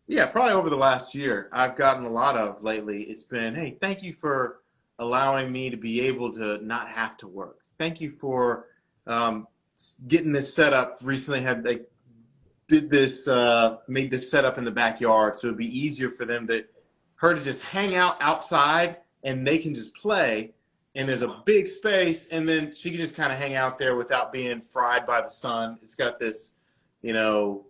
[SPEAKER 3] Yeah, probably over the last year, I've gotten a lot of lately. It's been, hey, thank you for allowing me to be able to not have to work. thank you for um, getting this set up. Recently, had like did this made this setup in the backyard, so it'd be easier for her to just hang out outside, and they can just play. And there's a big space, and then she can just kind of hang out there without being fried by the sun. It's got this, little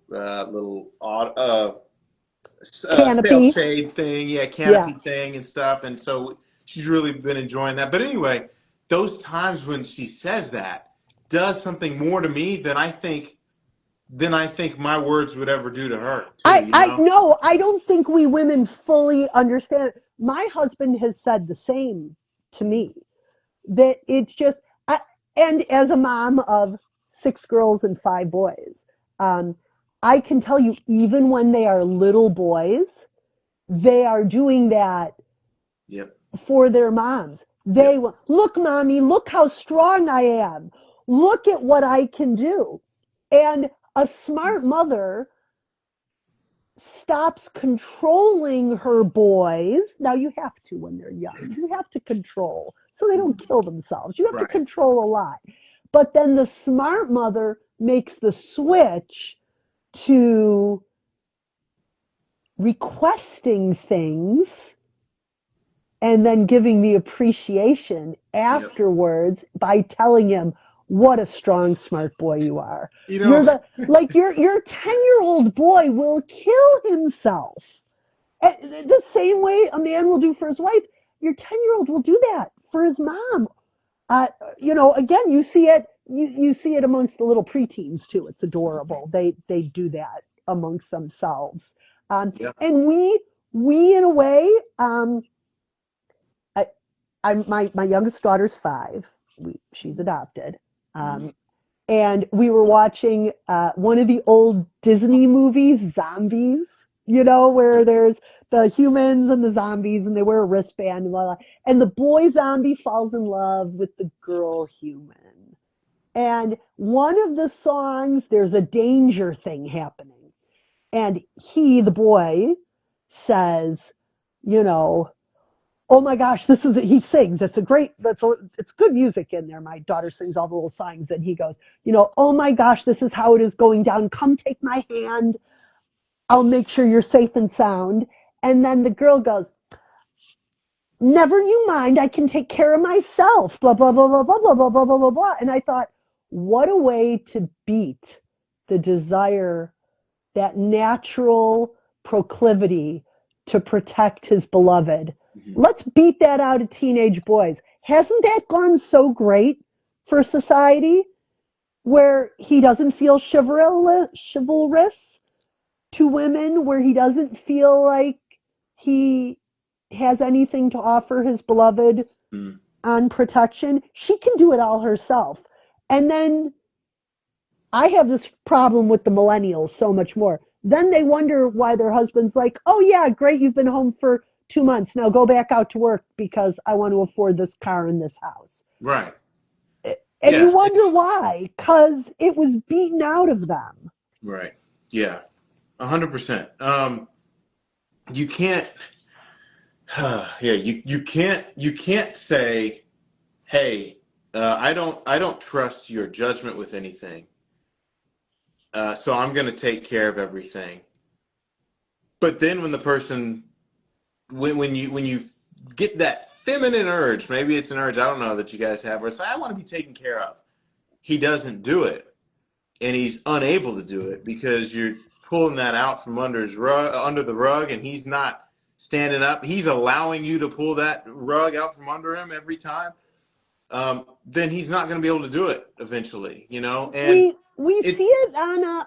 [SPEAKER 3] sail
[SPEAKER 1] Canopy.
[SPEAKER 3] shade thing, yeah,
[SPEAKER 1] Yeah.
[SPEAKER 3] canopy thing and stuff. And so she's really been enjoying that. But anyway, those times when she says that does something more to me than I think my words would ever do to her too, you
[SPEAKER 1] I
[SPEAKER 3] know?
[SPEAKER 1] no, I don't think we women fully understand. My husband has said the same to me, that it's just, and as a mom of 6 girls and 5 boys, um, I can tell you, even when they are little boys, they are doing that
[SPEAKER 3] Yep,
[SPEAKER 1] for their moms.
[SPEAKER 3] yep,
[SPEAKER 1] Look, mommy, look how strong I am. Look at what I can do. And a smart mother stops controlling her boys. Now, you have to when they're young. You have to control so they don't kill themselves. You have to
[SPEAKER 3] right.
[SPEAKER 1] control a lot. But then the smart mother makes the switch to requesting things and then giving the appreciation
[SPEAKER 3] Yep.
[SPEAKER 1] afterwards by telling him what a strong, smart boy you are.
[SPEAKER 3] You
[SPEAKER 1] You're
[SPEAKER 3] know,
[SPEAKER 1] the like your 10-year-old boy will kill himself. The same way a man will do for his wife, your 10-year-old will do that for his mom. Again, you see it amongst the little preteens too. It's adorable. They do that amongst themselves. Um,
[SPEAKER 3] yeah.
[SPEAKER 1] and we in a way, I, my youngest daughter's 5. She's adopted.
[SPEAKER 3] Mhm.
[SPEAKER 1] Um, and we were watching one of the old Disney movies, Zombies, where there's the humans and the zombies, and they wear a wristband and blah, blah. And the boy zombie falls in love with the girl human. And one of the songs, there's a danger thing happening. And the boy, says, you know, oh my gosh, he sings. It's good music in there. My daughter sings all the little songs, and he goes, oh my gosh, this is how it is going down. Come take my hand. I'll make sure you're safe and sound. And then the girl goes, never you mind. I can take care of myself. Blah, blah, blah, blah, blah, blah, blah, blah, blah, blah, blah. And I thought, what a way to beat the desire, that natural proclivity to protect his beloved.
[SPEAKER 3] Mhm.
[SPEAKER 1] Let's beat that out of teenage boys. Hasn't that gone so great for society, where he doesn't feel chivalrous to women, where he doesn't feel like he has anything to offer his beloved
[SPEAKER 3] Mm.
[SPEAKER 1] on protection? She can do it all herself. And then I have this problem with the millennials so much more. Then they wonder why their husband's like, oh, yeah, great, you've been home for 2 months. Now go back out to work because I want to afford this car and this house.
[SPEAKER 3] Right.
[SPEAKER 1] And you
[SPEAKER 3] Yeah,
[SPEAKER 1] wonder
[SPEAKER 3] it's
[SPEAKER 1] why, because it was beaten out of them.
[SPEAKER 3] right. Yeah, 100%. You can't, yeah, you can't say, hey, I don't trust your judgment with anything. So I'm going to take care of everything. But then when you get that feminine urge, maybe it's an urge I don't know that you guys have, where it's like, I want to be taken care of. He doesn't do it, and he's unable to do it because you're pulling that out from under the rug, and he's not standing up. He's allowing you to pull that rug out from under him every time. Then he's not going to be able to do it eventually, and
[SPEAKER 1] We see
[SPEAKER 3] it's
[SPEAKER 1] it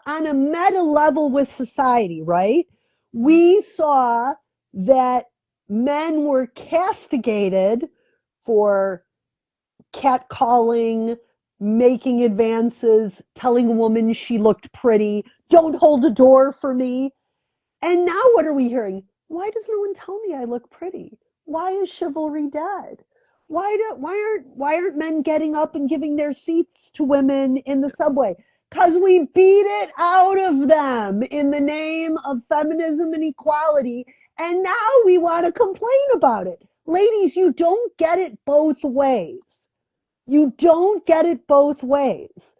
[SPEAKER 1] on a meta level with society, right?
[SPEAKER 3] Mhm.
[SPEAKER 1] We saw that men were castigated for catcalling, making advances, telling a woman she looked pretty, don't hold a door for me. And now what are we hearing? Why does no one tell me I look pretty? Why is chivalry dead? Why aren't men getting up and giving their seats to women in the subway? Because we beat it out of them in the name of feminism and equality, and now we want to complain about it. Ladies, you don't get it both ways. You don't get it both ways.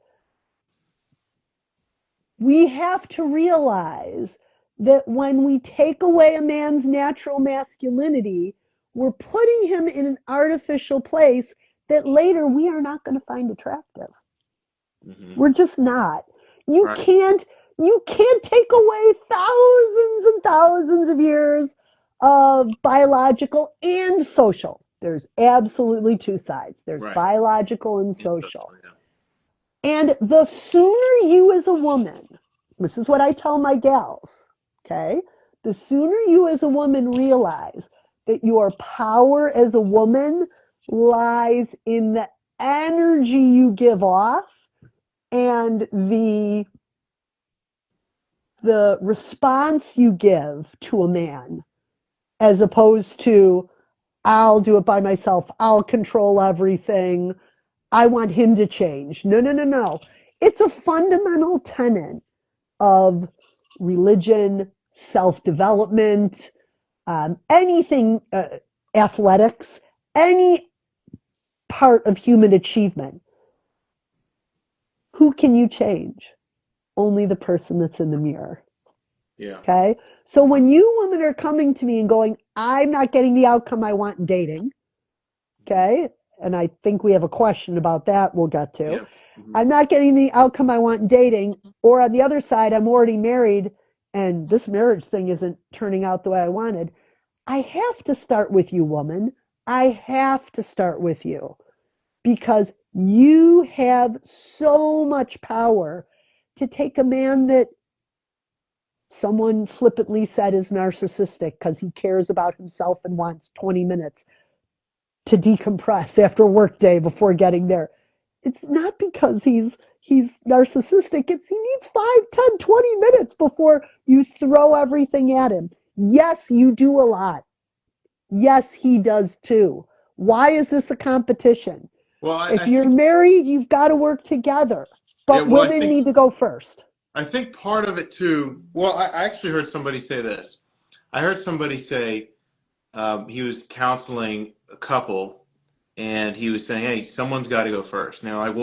[SPEAKER 1] We have to realize that when we take away a man's natural masculinity, we're putting him in an artificial place that later we are not going to find attractive.
[SPEAKER 3] Mm-hmm.
[SPEAKER 1] We're just not. You
[SPEAKER 3] Right.
[SPEAKER 1] can't you can't take away thousands and thousands of years of biological and social. There's absolutely two sides. There's
[SPEAKER 3] Right.
[SPEAKER 1] biological and
[SPEAKER 3] And
[SPEAKER 1] social.
[SPEAKER 3] social, yeah.
[SPEAKER 1] And the sooner you as a woman, this is what I tell my gals, okay? The sooner you as a woman realize that your power as a woman lies in the energy you give off and the response you give to a man, as opposed to I'll do it by myself, I'll control everything, I want him to change. No, no, no, no. It's a fundamental tenet of religion, self-development, anything, athletics, any part of human achievement. Who can you change? Only the person that's in the mirror.
[SPEAKER 3] Yeah.
[SPEAKER 1] Okay. So when you women are coming to me and going, I'm not getting the outcome I want in dating. Okay. And I think we have a question about that we'll get to.
[SPEAKER 3] Yeah. Mm-hmm.
[SPEAKER 1] I'm not getting the outcome I want in dating. Or on the other side, I'm already married and this marriage thing isn't turning out the way I wanted. I have to start with you, woman. I have to start with you because you have so much power to take a man that someone flippantly said is narcissistic because he cares about himself and wants 20 minutes to decompress after a work day before getting there. It's not because he's narcissistic. It's he needs 5, 10, 20 minutes before you throw everything at him. Yes, you do a lot. Yes, he does too. Why is this a competition?
[SPEAKER 3] Well,
[SPEAKER 1] If
[SPEAKER 3] I
[SPEAKER 1] you're
[SPEAKER 3] think,
[SPEAKER 1] married, you've got to work together.
[SPEAKER 3] yeah,
[SPEAKER 1] But
[SPEAKER 3] well,
[SPEAKER 1] women need to go first.
[SPEAKER 3] I think part of it too, well, I actually heard somebody say this. I heard somebody say he was counseling a couple and he was saying, hey, someone's got to go first. And they're like,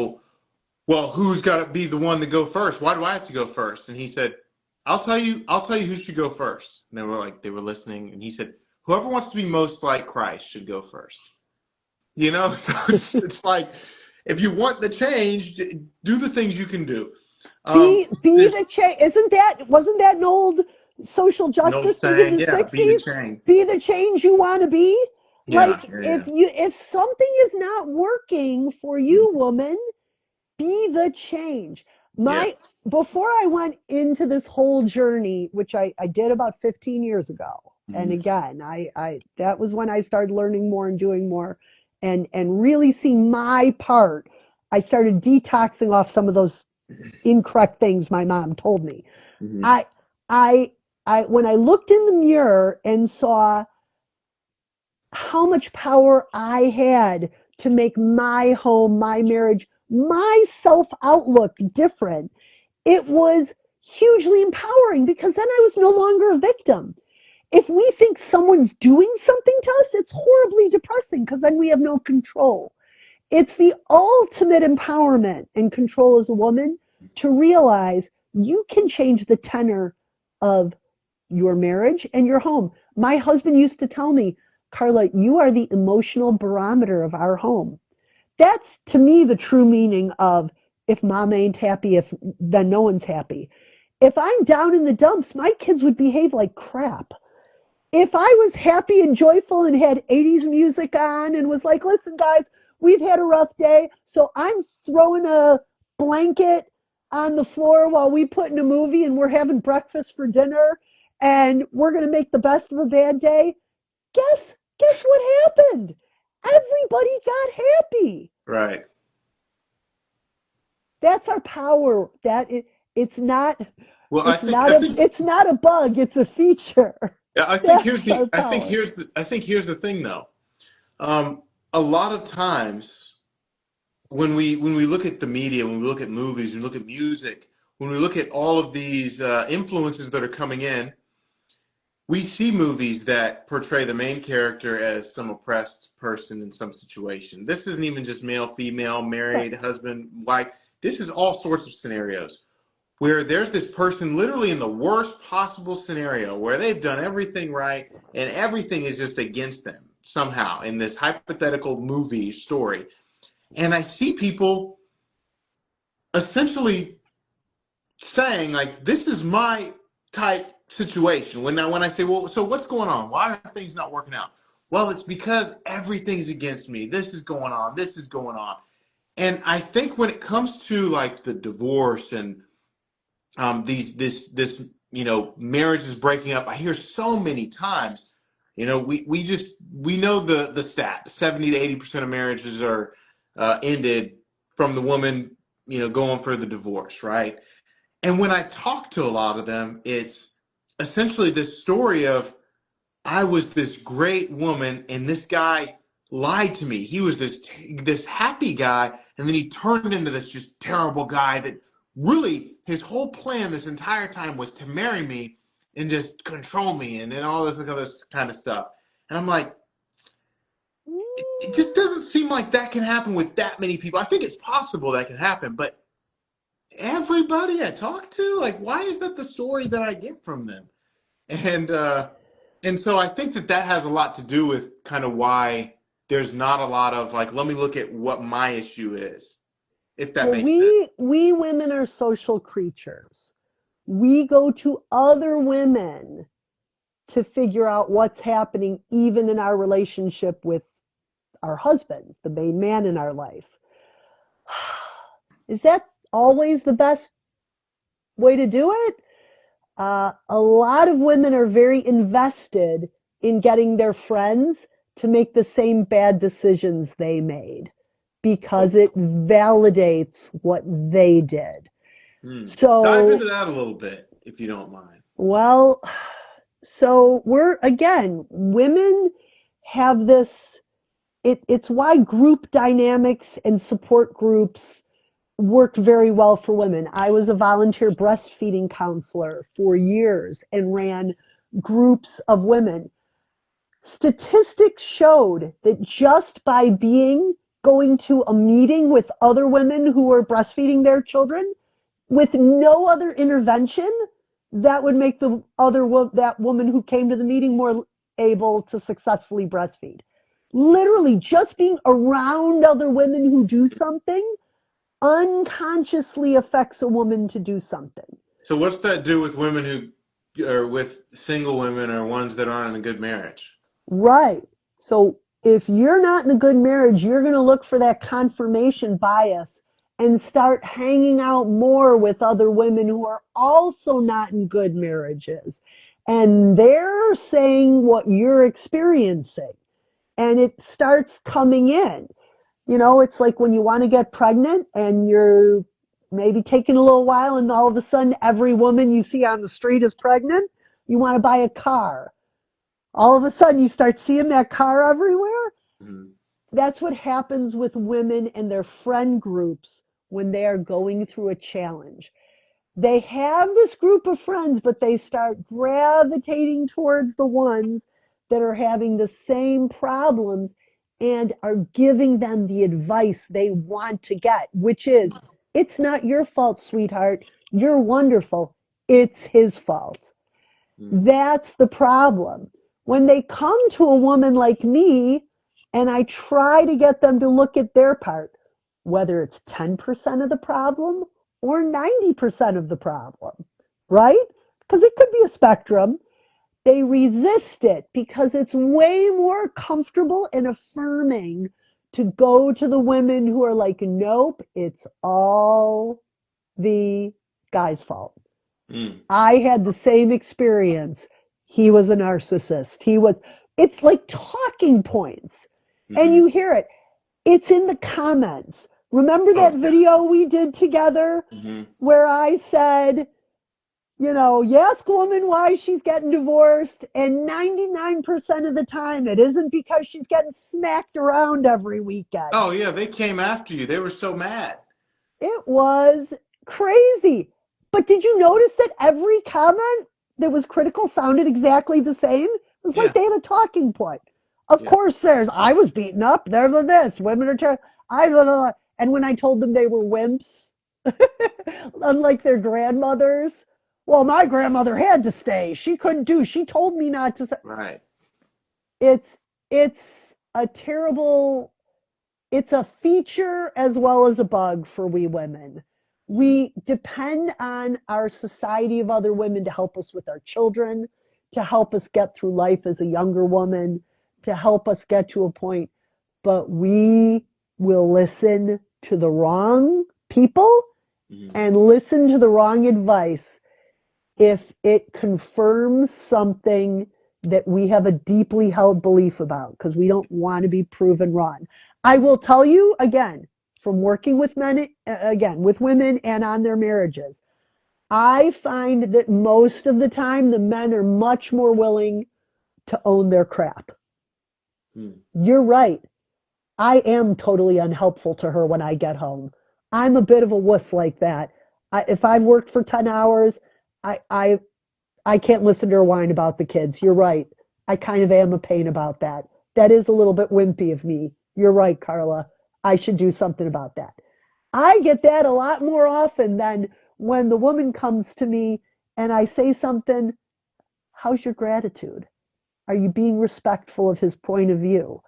[SPEAKER 3] well, who's got to be the one to go first? Why do I have to go first? And he said, I'll tell you who should go first. And they were listening. And he said, whoever wants to be most like Christ should go first. You know, it's like, if you want the change, do the things you can do.
[SPEAKER 1] Be
[SPEAKER 3] There's
[SPEAKER 1] the change. Wasn't that an old social
[SPEAKER 3] an old
[SPEAKER 1] justice thing in
[SPEAKER 3] saying,
[SPEAKER 1] the
[SPEAKER 3] yeah, be the
[SPEAKER 1] 60s?
[SPEAKER 3] change.
[SPEAKER 1] Be the change you want to be.
[SPEAKER 3] Yeah,
[SPEAKER 1] Like
[SPEAKER 3] yeah, yeah.
[SPEAKER 1] if something is not working for you, woman, be the change.
[SPEAKER 3] Yeah.
[SPEAKER 1] My Before I went into this whole journey, which I did about 15 years ago, and
[SPEAKER 3] Mhm.
[SPEAKER 1] again, I that was when I started learning more and doing more and really seeing my part. I started detoxing off some of those incorrect things my mom told me.
[SPEAKER 3] Mhm.
[SPEAKER 1] I I I when I looked in the mirror and saw how much power I had to make my home, my marriage, my self outlook different, it was hugely empowering because then I was no longer a victim. If we think someone's doing something to us, it's horribly depressing because then we have no control. It's the ultimate empowerment and control as a woman to realize you can change the tenor of your marriage and your home. My husband used to tell me, Carla, you are the emotional barometer of our home. That's to me the true meaning of if mom ain't happy, if then no one's happy. If I'm down in the dumps, my kids would behave like crap. If I was happy and joyful and had 80s music on and was like, listen, guys, we've had a rough day, so I'm throwing a blanket on the floor while we put in a movie and we're having breakfast for dinner and we're going to make the best of a bad day. Guess what happened? Everybody got happy.
[SPEAKER 3] Right.
[SPEAKER 1] That's our power. It's not
[SPEAKER 3] Well,
[SPEAKER 1] it's not a bug, it's a feature.
[SPEAKER 3] yeah,
[SPEAKER 1] That's our power.
[SPEAKER 3] I think here's the thing though. A lot of times when we look at the media, when we look at movies, when we look at music, when we look at all of these influences that are coming in, we see movies that portray the main character as some oppressed person in some situation. This isn't even just male, female,
[SPEAKER 1] Right.
[SPEAKER 3] married, husband, wife. This is all sorts of scenarios where there's this person literally in the worst possible scenario where they've done everything right and everything is just against them somehow in this hypothetical movie story. And I see people essentially saying like, this is my type situation. When I say, well, so what's going on? Why are things not working out? Well, it's because everything's against me. This is going on. This is going on. And I think when it comes to like the divorce and these this marriage is breaking up, I hear so many times. We know the stat: 70 to 80% of marriages are ended from the woman going for the divorce, right? And when I talk to a lot of them, it's essentially this story of I was this great woman and this guy lied to me. He was this happy guy and then he turned into this just terrible guy that really his whole plan this entire time was to marry me and just control me and all this other kind of stuff. And I'm like, it just doesn't seem like that can happen with that many people. I think it's possible that can happen, but everybody I talk to, like, why is that the story that I get from them? And so I think that has a lot to do with kind of why there's not a lot of like, let me look at what my issue is, if that
[SPEAKER 1] Well,
[SPEAKER 3] makes sense.
[SPEAKER 1] we women are social creatures. We go to other women to figure out what's happening, even in our relationship with our husband, the main man in our life. Is that always the best way to do it? A lot of women are very invested in getting their friends to make the same bad decisions they made because it validates what they did.
[SPEAKER 3] Dive
[SPEAKER 1] So,
[SPEAKER 3] into that a little bit, if you don't mind.
[SPEAKER 1] well, so women have this, it's why group dynamics and support groups work very well for women. I was a volunteer breastfeeding counselor for years and ran groups of women. Statistics showed that just by going to a meeting with other women who were breastfeeding their children with no other intervention, that would make that woman who came to the meeting more able to successfully breastfeed. Literally, just being around other women who do something unconsciously affects a woman to do something.
[SPEAKER 3] So what's that do with women who are with single women or ones that aren't in a good marriage?
[SPEAKER 1] Right. So if you're not in a good marriage, you're going to look for that confirmation bias and start hanging out more with other women who are also not in good marriages. And they're saying what you're experiencing. And it starts coming in. It's like when you want to get pregnant and you're maybe taking a little while and all of a sudden every woman you see on the street is pregnant. You want to buy a car. All of a sudden you start seeing that car everywhere.
[SPEAKER 3] Mm-hmm.
[SPEAKER 1] That's what happens with women and their friend groups when they are going through a challenge. They have this group of friends, but they start gravitating towards the ones that are having the same problems and are giving them the advice they want to get, which is, it's not your fault, sweetheart. You're wonderful. It's his fault.
[SPEAKER 3] Mm-hmm.
[SPEAKER 1] That's the problem. When they come to a woman like me and I try to get them to look at their part, whether it's 10% of the problem or 90% of the problem, right? Because it could be a spectrum. They resist it because it's way more comfortable and affirming to go to the women who are like, nope, it's all the guy's fault.
[SPEAKER 3] Mm.
[SPEAKER 1] I had the same experience. He was a narcissist. It's like talking points. And
[SPEAKER 3] Mm-hmm.
[SPEAKER 1] you hear it. It's in the comments. Remember
[SPEAKER 3] Oh,
[SPEAKER 1] that video we did together
[SPEAKER 3] mm-hmm.
[SPEAKER 1] where I said, you ask a woman why she's getting divorced, and 99% of the time it isn't because she's getting smacked around every weekend.
[SPEAKER 3] Oh yeah, they came after you. They were so mad.
[SPEAKER 1] It was crazy. But did you notice that every comment that was critical sounded exactly the same. It was like
[SPEAKER 3] Yeah.
[SPEAKER 1] they had a talking point. Of
[SPEAKER 3] Yeah.
[SPEAKER 1] course, I was beaten up. They're this. Women are terrible. Blah, blah, blah. And when I told them they were wimps, unlike their grandmothers, well, my grandmother had to stay. She couldn't do. She told me not to.
[SPEAKER 3] Right.
[SPEAKER 1] It's it's a terrible, it's a feature as well as a bug for we women.
[SPEAKER 3] Mhm.
[SPEAKER 1] We depend on our society of other women to help us with our children, to help us get through life as a younger woman, to help us get to a point. But we will listen to the wrong people
[SPEAKER 3] Mhm.
[SPEAKER 1] and listen to the wrong advice if it confirms something that we have a deeply held belief about because we don't want to be proven wrong. I will tell you again, from working with men, again, with women and on their marriages, I find that most of the time the men are much more willing to own their crap.
[SPEAKER 3] Mhm.
[SPEAKER 1] You're right. I am totally unhelpful to her when I get home. I'm a bit of a wuss like that. If I've worked for 10 hours, I, I I can't listen to her whine about the kids. You're right. I kind of am a pain about that. That is a little bit wimpy of me. You're right, Carla. I should do something about that. I get that a lot more often than when the woman comes to me and I say something, how's your gratitude? Are you being respectful of his point of view?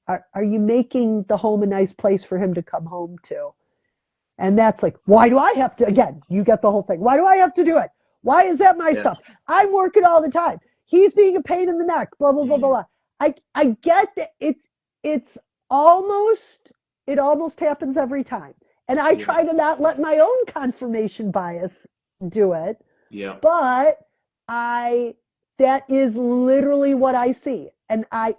[SPEAKER 1] Are you making the home a nice place for him to come home to? And that's like, why do I have to? Again, you get the whole thing. Why do I have to do it? Why is that my
[SPEAKER 3] Yeah.
[SPEAKER 1] stuff? I'm working all the time. He's being a pain in the neck. Blah blah blah blah.
[SPEAKER 3] Mhm.
[SPEAKER 1] Blah. I get that it's almost it almost happens every time, and I
[SPEAKER 3] Yeah.
[SPEAKER 1] try to not let my own confirmation bias do it.
[SPEAKER 3] Yeah.
[SPEAKER 1] But I that is literally what I see, and I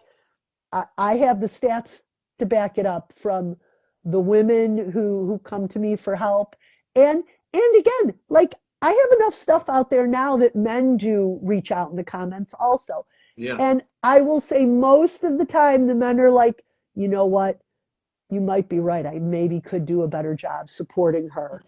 [SPEAKER 1] have the stats to back it up from the women who come to me for help. And again, like I have enough stuff out there now that men do reach out in the comments also.
[SPEAKER 3] Yeah.
[SPEAKER 1] And I will say most of the time the men are like, you know what? You might be right. I maybe could do a better job supporting her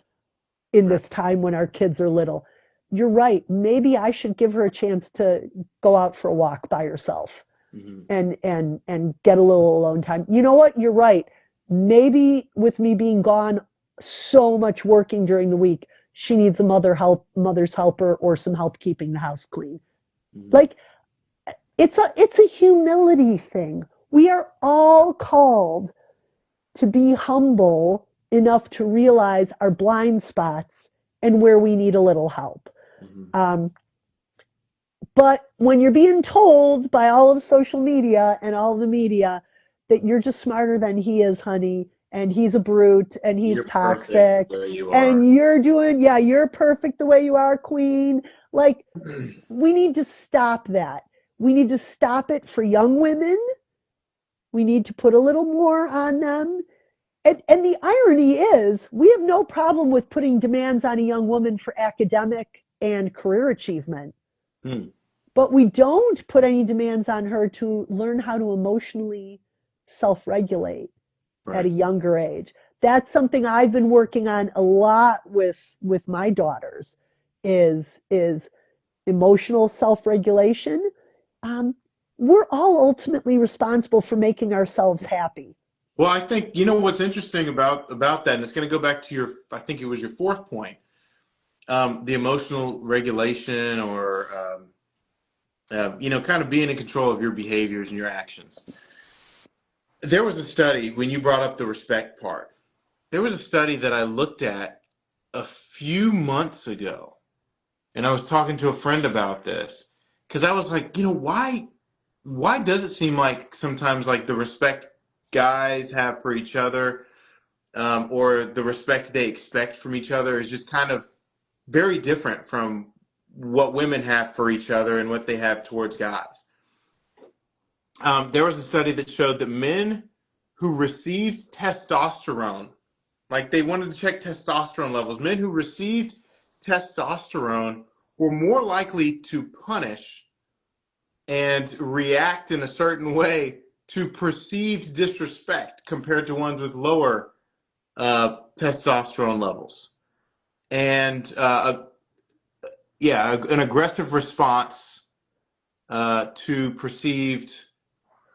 [SPEAKER 1] in
[SPEAKER 3] Right.
[SPEAKER 1] this time when our kids are little. You're right. Maybe I should give her a chance to go out for a walk by herself
[SPEAKER 3] Mhm.
[SPEAKER 1] and get a little alone time. You know what? You're right. Maybe with me being gone so much working during the week, she needs a mother's helper or some help keeping the house clean.
[SPEAKER 3] Mhm.
[SPEAKER 1] Like it's a humility thing. We are all called to be humble enough to realize our blind spots and where we need a little help.
[SPEAKER 3] Mhm.
[SPEAKER 1] Um, But when you're being told by all of social media and all of the media that you're just smarter than he is, honey, and he's a brute and he's
[SPEAKER 3] You're perfect
[SPEAKER 1] toxic,
[SPEAKER 3] the way you are.
[SPEAKER 1] and yeah, you're perfect the way you are, queen. Like, we need to stop that. We need to stop it for young women. We need to put a little more on them. And the irony is, we have no problem with putting demands on a young woman for academic and career achievement.
[SPEAKER 3] Hmm.
[SPEAKER 1] But we don't put any demands on her to learn how to emotionally self regulate at a
[SPEAKER 3] Right.
[SPEAKER 1] younger age. That's something I've been working on a lot with my daughters is emotional self regulation. Um, we're all ultimately responsible for making ourselves happy.
[SPEAKER 3] Well, I think you know what's interesting about that, and it's going to go back to your, I think it was your fourth point, the emotional regulation, or kind of being in control of your behaviors and your actions. There was a study when you brought up the respect part. There was a study that I looked at a few months ago, and I was talking to a friend about this because I was like, why does it seem like sometimes like the respect guys have for each other, or the respect they expect from each other is just kind of very different from what women have for each other and what they have towards guys. There was a study that showed that men who received testosterone, like they wanted to check testosterone levels, men who received testosterone were more likely to punish and react in a certain way to perceived disrespect compared to ones with lower testosterone levels. And yeah, an aggressive response to perceived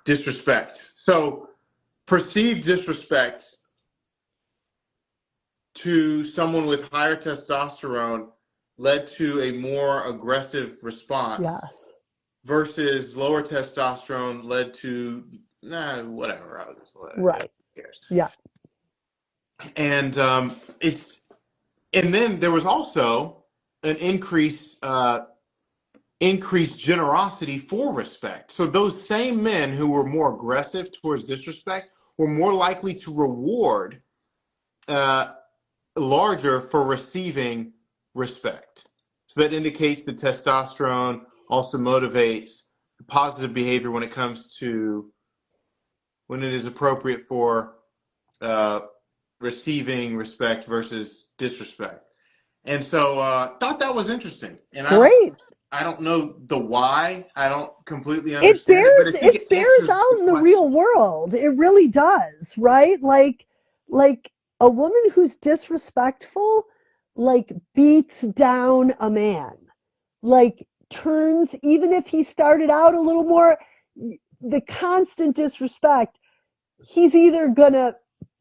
[SPEAKER 3] disrespect. So perceived disrespect to someone with higher testosterone led to a more aggressive response
[SPEAKER 1] Yes.
[SPEAKER 3] versus lower testosterone led to whatever. Who
[SPEAKER 1] Right.
[SPEAKER 3] cares?
[SPEAKER 1] Yeah.
[SPEAKER 3] And it's and then there was also an increased generosity for respect. So those same men who were more aggressive towards disrespect were more likely to reward uh, larger for receiving respect. So that indicates that testosterone also motivates positive behavior when it comes to when it is appropriate for uh, receiving respect versus disrespect. And so thought that was interesting. And
[SPEAKER 1] Great.
[SPEAKER 3] I don't know the why. I don't completely
[SPEAKER 1] It
[SPEAKER 3] understand it, but
[SPEAKER 1] bears
[SPEAKER 3] I think it
[SPEAKER 1] it bears
[SPEAKER 3] answers the
[SPEAKER 1] out in the real
[SPEAKER 3] question.
[SPEAKER 1] world. It really does, right? Like a woman who's disrespectful, like beats down a man. Like turns, even if he started out a little more, the constant disrespect, he's either gonna,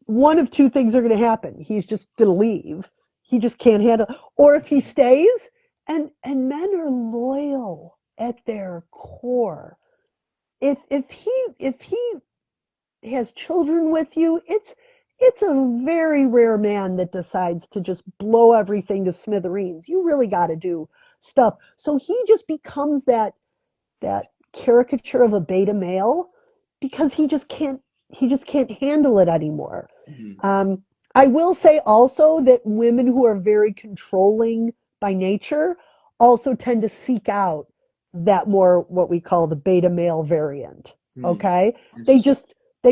[SPEAKER 1] one of two things are gonna happen. He's just gonna leave. He just can't handle, or if he stays, and men are loyal at their core. If he has children with you, it's a very rare man that decides to just blow everything to smithereens. You really got to do stuff. So he just becomes that caricature of a beta male because he just can't handle it anymore.
[SPEAKER 3] Mhm.
[SPEAKER 1] Um, I will say also that women who are very controlling by nature also tend to seek out that more what we call the beta male variant.
[SPEAKER 3] Hmm.
[SPEAKER 1] Okay, they
[SPEAKER 3] Interesting.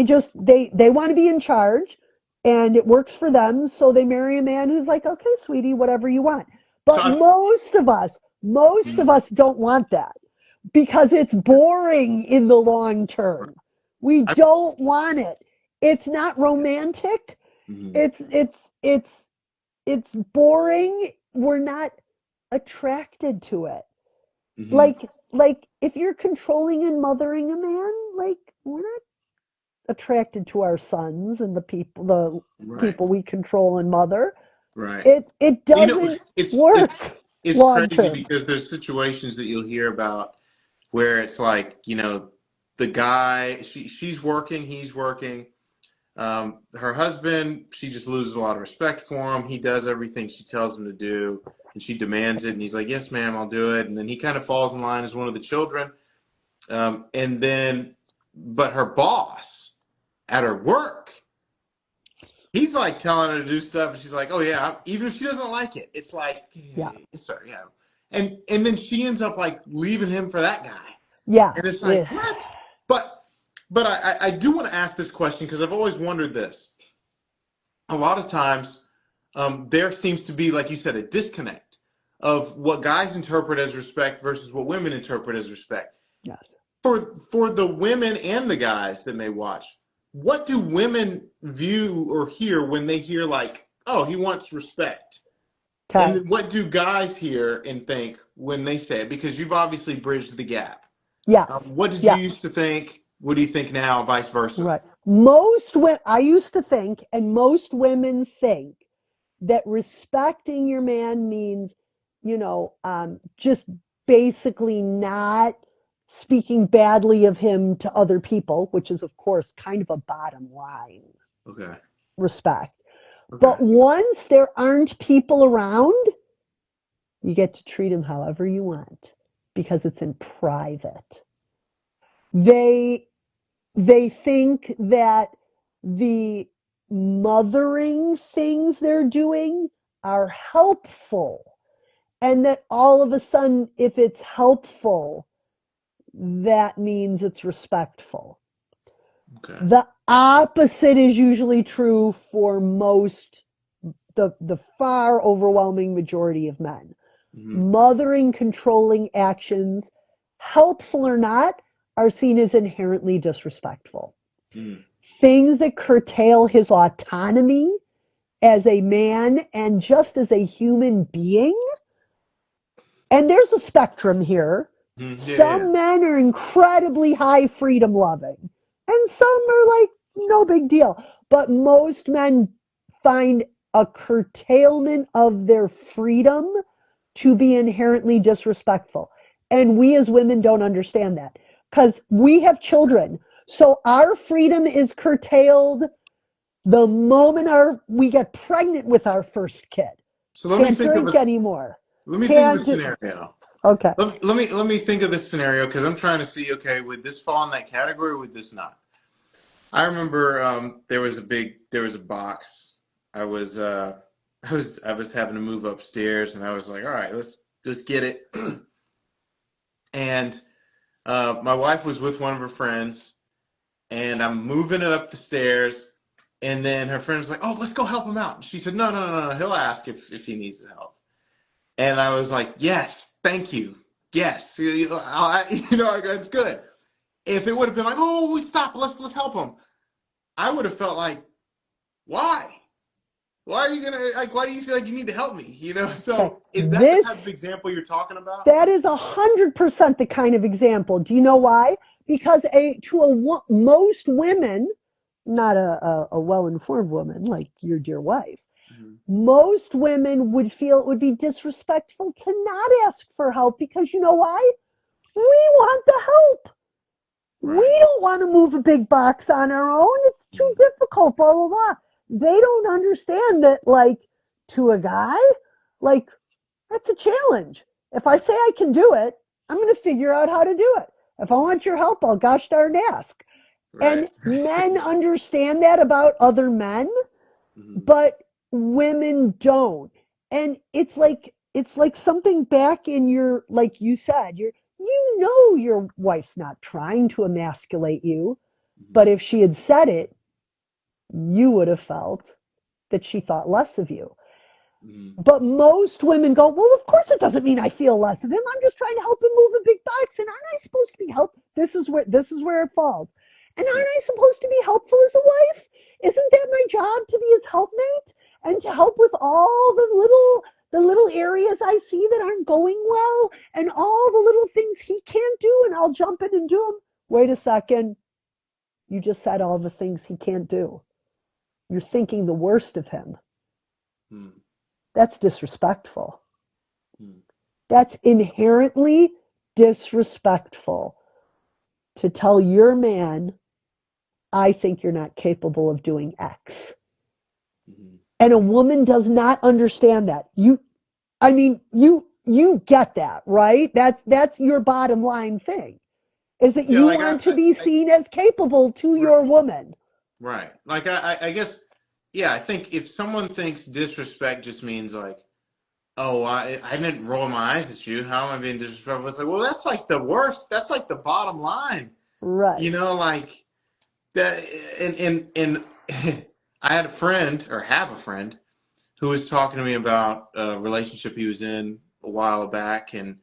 [SPEAKER 1] just they want to be in charge, and it works for them, so they marry a man who's like, okay, sweetie, whatever you want.
[SPEAKER 3] So
[SPEAKER 1] But most of us don't want that because it's boring in the long term. We
[SPEAKER 3] I,
[SPEAKER 1] don't want it. It's not romantic.
[SPEAKER 3] mhm,
[SPEAKER 1] It's it's boring. We're not attracted to it.
[SPEAKER 3] mhm.
[SPEAKER 1] Like if you're controlling and mothering a man, like we're not attracted to our sons and the
[SPEAKER 3] Right,
[SPEAKER 1] people we control and mother.
[SPEAKER 3] right.
[SPEAKER 1] It
[SPEAKER 3] You know,
[SPEAKER 1] doesn't work
[SPEAKER 3] it's
[SPEAKER 1] long
[SPEAKER 3] crazy
[SPEAKER 1] term.
[SPEAKER 3] because there's situations that you'll hear about where it's like, the guy, she's working, he's working. Her husband, she just loses a lot of respect for him. He does everything she tells him to do, and she demands it, and he's like, "Yes, ma'am, I'll do it." And then he kind of falls in line as one of the children. And then, but her boss at her work, he's like telling her to do stuff, and she's like, "Oh yeah," even if she doesn't like it. It's like,
[SPEAKER 1] Yeah.
[SPEAKER 3] yes, sir, yeah. And then she ends up like leaving him for that guy,
[SPEAKER 1] Yeah.
[SPEAKER 3] and it's like,
[SPEAKER 1] Yeah.
[SPEAKER 3] what? But but I do want to ask this question because I've always wondered this. A lot of times, there seems to be, like you said, a disconnect of what guys interpret as respect versus what women interpret as respect.
[SPEAKER 1] Yes.
[SPEAKER 3] For the women and the guys that may watch, what do women view or hear when they hear like, "Oh, he wants respect"? And
[SPEAKER 1] Okay.
[SPEAKER 3] then what do guys hear and think when they say it? Because you've obviously bridged the gap.
[SPEAKER 1] Yes.
[SPEAKER 3] What did you
[SPEAKER 1] Yeah.
[SPEAKER 3] used to think? What do you think now? Vice versa.
[SPEAKER 1] Right. Most women, I used to think, and most women think that respecting your man means, just basically not speaking badly of him to other people, which is, of course, kind of a bottom line
[SPEAKER 3] Okay.
[SPEAKER 1] respect.
[SPEAKER 3] Okay.
[SPEAKER 1] But once there aren't people around, you get to treat him however you want because it's in private. They they think that the mothering things they're doing are helpful, and that all of a sudden, if it's helpful, that means it's respectful.
[SPEAKER 3] Okay.
[SPEAKER 1] The opposite is usually true for most, the far overwhelming majority of men.
[SPEAKER 3] Hmm.
[SPEAKER 1] Mothering, controlling actions, helpful or not, are seen as inherently disrespectful.
[SPEAKER 3] Mm.
[SPEAKER 1] Things that curtail his autonomy as a man and just as a human being And there's a spectrum here.
[SPEAKER 3] Yeah, yeah.
[SPEAKER 1] Some men are incredibly high freedom loving, and some are like, no big deal. But most men find a curtailment of their freedom to be inherently disrespectful. And we as women don't understand that because we have children. So our freedom is curtailed the moment we get pregnant with our first kid.
[SPEAKER 3] So let me
[SPEAKER 1] Can't
[SPEAKER 3] think of
[SPEAKER 1] drink
[SPEAKER 3] a
[SPEAKER 1] anymore.
[SPEAKER 3] let me think of a
[SPEAKER 1] Can't do.
[SPEAKER 3] scenario.
[SPEAKER 1] Okay.
[SPEAKER 3] Let me think of this scenario because I'm trying to see, okay, would this fall in that category or would this not? I remember there was a box. I was I was having to move upstairs and I was like, all right, let's get it. And my wife was with one of her friends and I'm moving it up the stairs and then her friend was like, oh, let's go help him out. And she said, no, no, no, no, he'll ask if he needs help. And I was like, yes, thank you. Yes. It's good. If it would have been like, oh, stop, let's help him. I would have felt like, why? Why are you gonna like? Why do you feel like you need to help me?
[SPEAKER 1] Okay.
[SPEAKER 3] So is that the type of example you're talking about?
[SPEAKER 1] That is 100% the kind of example. Do you know why? Because most women, not a well-informed woman like your dear wife,
[SPEAKER 3] Mhm.
[SPEAKER 1] most women would feel it would be disrespectful to not ask for help because you know why? We want the help. We
[SPEAKER 3] Right.
[SPEAKER 1] don't want to move a big box on our own. It's too
[SPEAKER 3] Mhm.
[SPEAKER 1] difficult, blah, blah, blah. They don't understand that, like, to a guy, like, that's a challenge. If I
[SPEAKER 3] Right.
[SPEAKER 1] say I can do it, I'm going to figure out how to do it. If I want your help, I'll gosh darn ask.
[SPEAKER 3] Right.
[SPEAKER 1] And men understand that about other men,
[SPEAKER 3] Mhm.
[SPEAKER 1] but women don't. And it's like something back in your, like you said, your wife's not trying to emasculate you, but
[SPEAKER 3] Mhm.
[SPEAKER 1] if she had said it, you would have felt that she thought less of you.
[SPEAKER 3] Mhm.
[SPEAKER 1] But most women go, well, of course it doesn't mean I feel less of him. I'm just trying to help him move a big box, and aren't I supposed to be help? This is where it falls. And
[SPEAKER 3] Yeah.
[SPEAKER 1] aren't I supposed to be helpful as a wife? Isn't that my job to be his helpmate and to help with all the little areas I see that aren't going well and all the little things he can't do, and I'll jump in and do them. Wait a second, you just said all the things he can't do. You're thinking the worst of him.
[SPEAKER 3] Mhm.
[SPEAKER 1] That's disrespectful.
[SPEAKER 3] Mhm.
[SPEAKER 1] That's inherently disrespectful to tell your man, I think you're not capable of doing X.
[SPEAKER 3] Mhm.
[SPEAKER 1] And a woman does not understand that. You get that, right? That's your bottom line thing. Is that
[SPEAKER 3] Yeah,
[SPEAKER 1] you
[SPEAKER 3] like
[SPEAKER 1] want to be
[SPEAKER 3] I
[SPEAKER 1] seen as capable to
[SPEAKER 3] right,
[SPEAKER 1] your woman.
[SPEAKER 3] right. Like I guess, yeah. I think if someone thinks disrespect just means like, oh, I didn't roll my eyes at you. How am I being disrespectful? It's like, well, that's like the worst. That's like the bottom line.
[SPEAKER 1] Right.
[SPEAKER 3] Like that. And I had a friend or have a friend who was talking to me about a relationship he was in a while back, and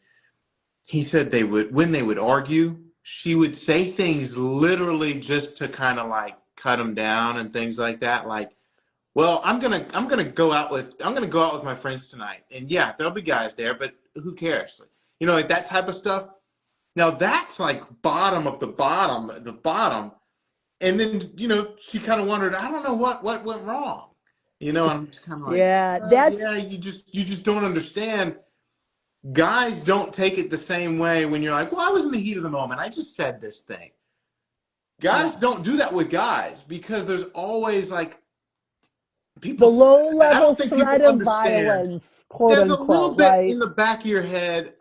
[SPEAKER 3] he said when they would argue, she would say things literally just to kind of like cut him down and things like that. Like, well, I'm gonna go out with my friends tonight, and yeah, there'll be guys there, but who cares? Like that type of stuff. Now that's like bottom of the bottom. And then she kind of wondered, I don't know what went wrong. And I'm just kind of like,
[SPEAKER 1] Yeah,
[SPEAKER 3] well,
[SPEAKER 1] that's
[SPEAKER 3] yeah, you just don't understand. Guys don't take it the same way when you're like, well, I was in the heat of the moment. I just said this thing. Guys
[SPEAKER 1] yeah.
[SPEAKER 3] don't do that with guys because there's always like
[SPEAKER 1] The
[SPEAKER 3] people.
[SPEAKER 1] low
[SPEAKER 3] I
[SPEAKER 1] level
[SPEAKER 3] don't think
[SPEAKER 1] threat
[SPEAKER 3] people
[SPEAKER 1] of
[SPEAKER 3] understand.
[SPEAKER 1] violence, quote
[SPEAKER 3] There's a little
[SPEAKER 1] unquote,
[SPEAKER 3] bit
[SPEAKER 1] right?
[SPEAKER 3] in the back of your head.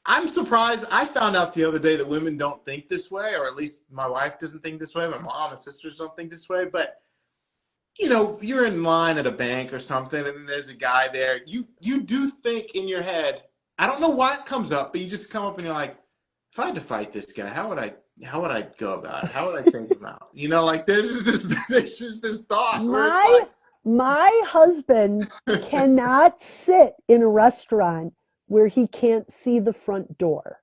[SPEAKER 3] I'm surprised. I found out the other day that women don't think this way, or at least my wife doesn't think this way. My mom and sisters don't think this way. But you're in line at a bank or something, and there's a guy there. You do think in your head. I don't know why it comes up, but you just come up and you're like, if I had to fight this guy, how would I go about it? How would I take him out? Like there's just this there's just this thought where it's
[SPEAKER 1] My
[SPEAKER 3] like,
[SPEAKER 1] my husband cannot sit in a restaurant where he can't see the front door.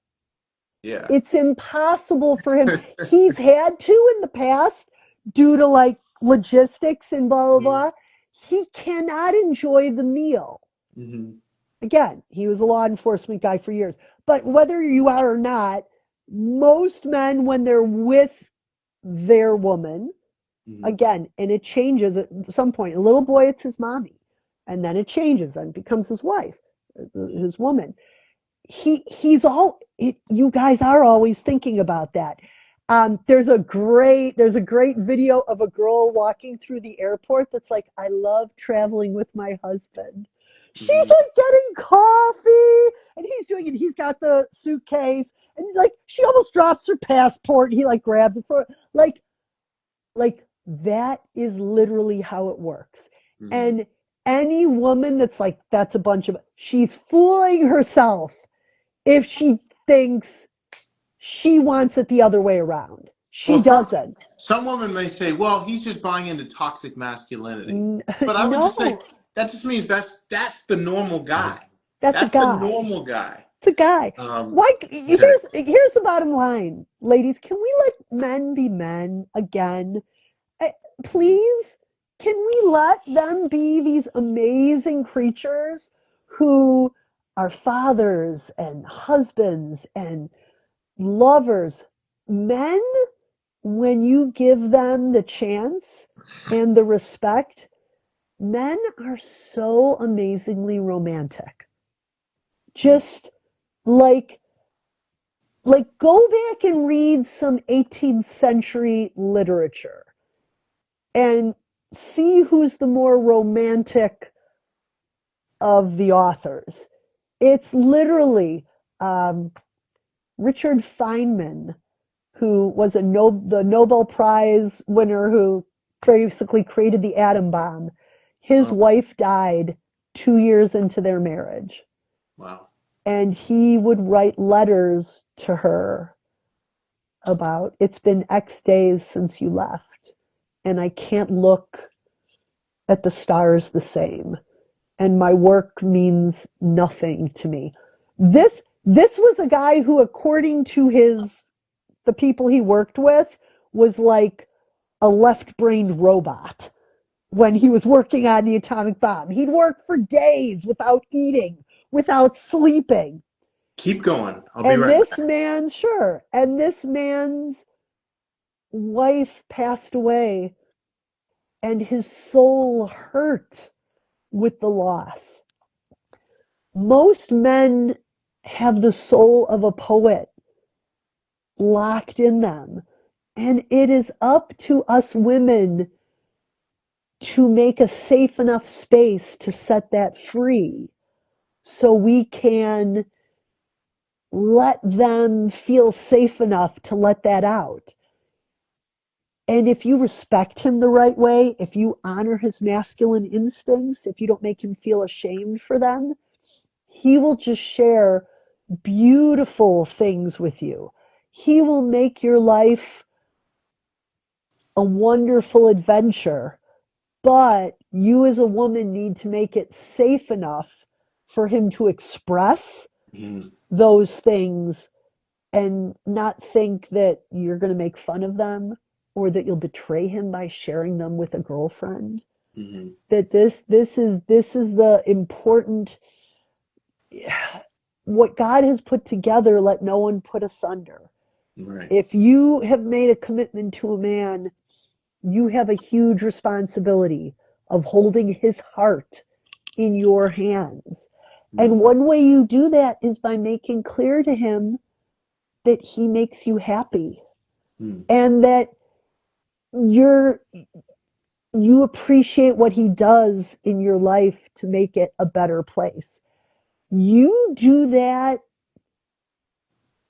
[SPEAKER 3] yeah.
[SPEAKER 1] It's impossible for him. He's had to in the past due to like logistics and blah blah
[SPEAKER 3] Mm-hmm.
[SPEAKER 1] blah. He cannot enjoy the meal.
[SPEAKER 3] Mm-hmm.
[SPEAKER 1] Again, he was a law enforcement guy for years. But whether you are or not, most men, when they're with their woman,
[SPEAKER 3] Hmm.
[SPEAKER 1] again, and it changes at some point. A little boy, it's his mommy, and then it changes and becomes his wife, his woman. He's all it, you guys are always thinking about that. There's a great video of a girl walking through the airport that's like, I love traveling with my husband. She's
[SPEAKER 3] Hmm.
[SPEAKER 1] like getting coffee, and he's doing it. He's got the suitcase, and like she almost drops her passport. And he like grabs it for like that is literally how it works.
[SPEAKER 3] Hmm.
[SPEAKER 1] And any woman that's like, that's a bunch of, she's fooling herself if she thinks she wants it the other way around.
[SPEAKER 3] Well,
[SPEAKER 1] She doesn't.
[SPEAKER 3] some women may say, "Well, he's just buying into toxic masculinity," but I would just say
[SPEAKER 1] No,
[SPEAKER 3] that just means that's the normal guy.
[SPEAKER 1] that's a
[SPEAKER 3] That's the
[SPEAKER 1] guy.
[SPEAKER 3] normal guy.
[SPEAKER 1] It's a guy. Why?
[SPEAKER 3] Exactly.
[SPEAKER 1] Here's the bottom line, ladies. Can we let men be men again? Please, can we let them be these amazing creatures who are fathers and husbands and lovers? Men, when you give them the chance and the respect, men are so amazingly romantic. Just like go back and read some 18th century literature and see who's the more romantic of the authors. It's literally um, Richard Feynman, who was the Nobel Prize winner who basically created the atom bomb. His
[SPEAKER 3] Oh,
[SPEAKER 1] wife died 2 years into their marriage,
[SPEAKER 3] wow.
[SPEAKER 1] and he would write letters to her about, it's been X days since you left, and I can't look at the stars the same, and my work means nothing to me. This was a guy who, according to his the people he worked with, was like a left-brained robot when he was working on the atomic bomb. He'd work for days without eating, without sleeping.
[SPEAKER 3] Keep going. I'll be
[SPEAKER 1] And
[SPEAKER 3] right
[SPEAKER 1] this
[SPEAKER 3] back.
[SPEAKER 1] man, sure, and this man's wife passed away, and his soul hurt with the loss. Most men have the soul of a poet locked in them. And it is up to us women to make a safe enough space to set that free so we can let them feel safe enough to let that out. And if you respect him the right way, if you honor his masculine instincts, if you don't make him feel ashamed for them, he will just share beautiful things with you. He will make your life a wonderful adventure, but you as a woman need to make it safe enough for him to express
[SPEAKER 3] Hmm.
[SPEAKER 1] those things and not think that you're going to make fun of them or that you'll betray him by sharing them with a girlfriend.
[SPEAKER 3] Hmm.
[SPEAKER 1] That this is the important, what God has put together, let no one put asunder.
[SPEAKER 3] Right.
[SPEAKER 1] If you have made a commitment to a man, you have a huge responsibility of holding his heart in your hands. And
[SPEAKER 3] Hmm.
[SPEAKER 1] one way you do that is by making clear to him that he makes you happy
[SPEAKER 3] Hmm.
[SPEAKER 1] and that you're you appreciate what he does in your life to make it a better place. You do that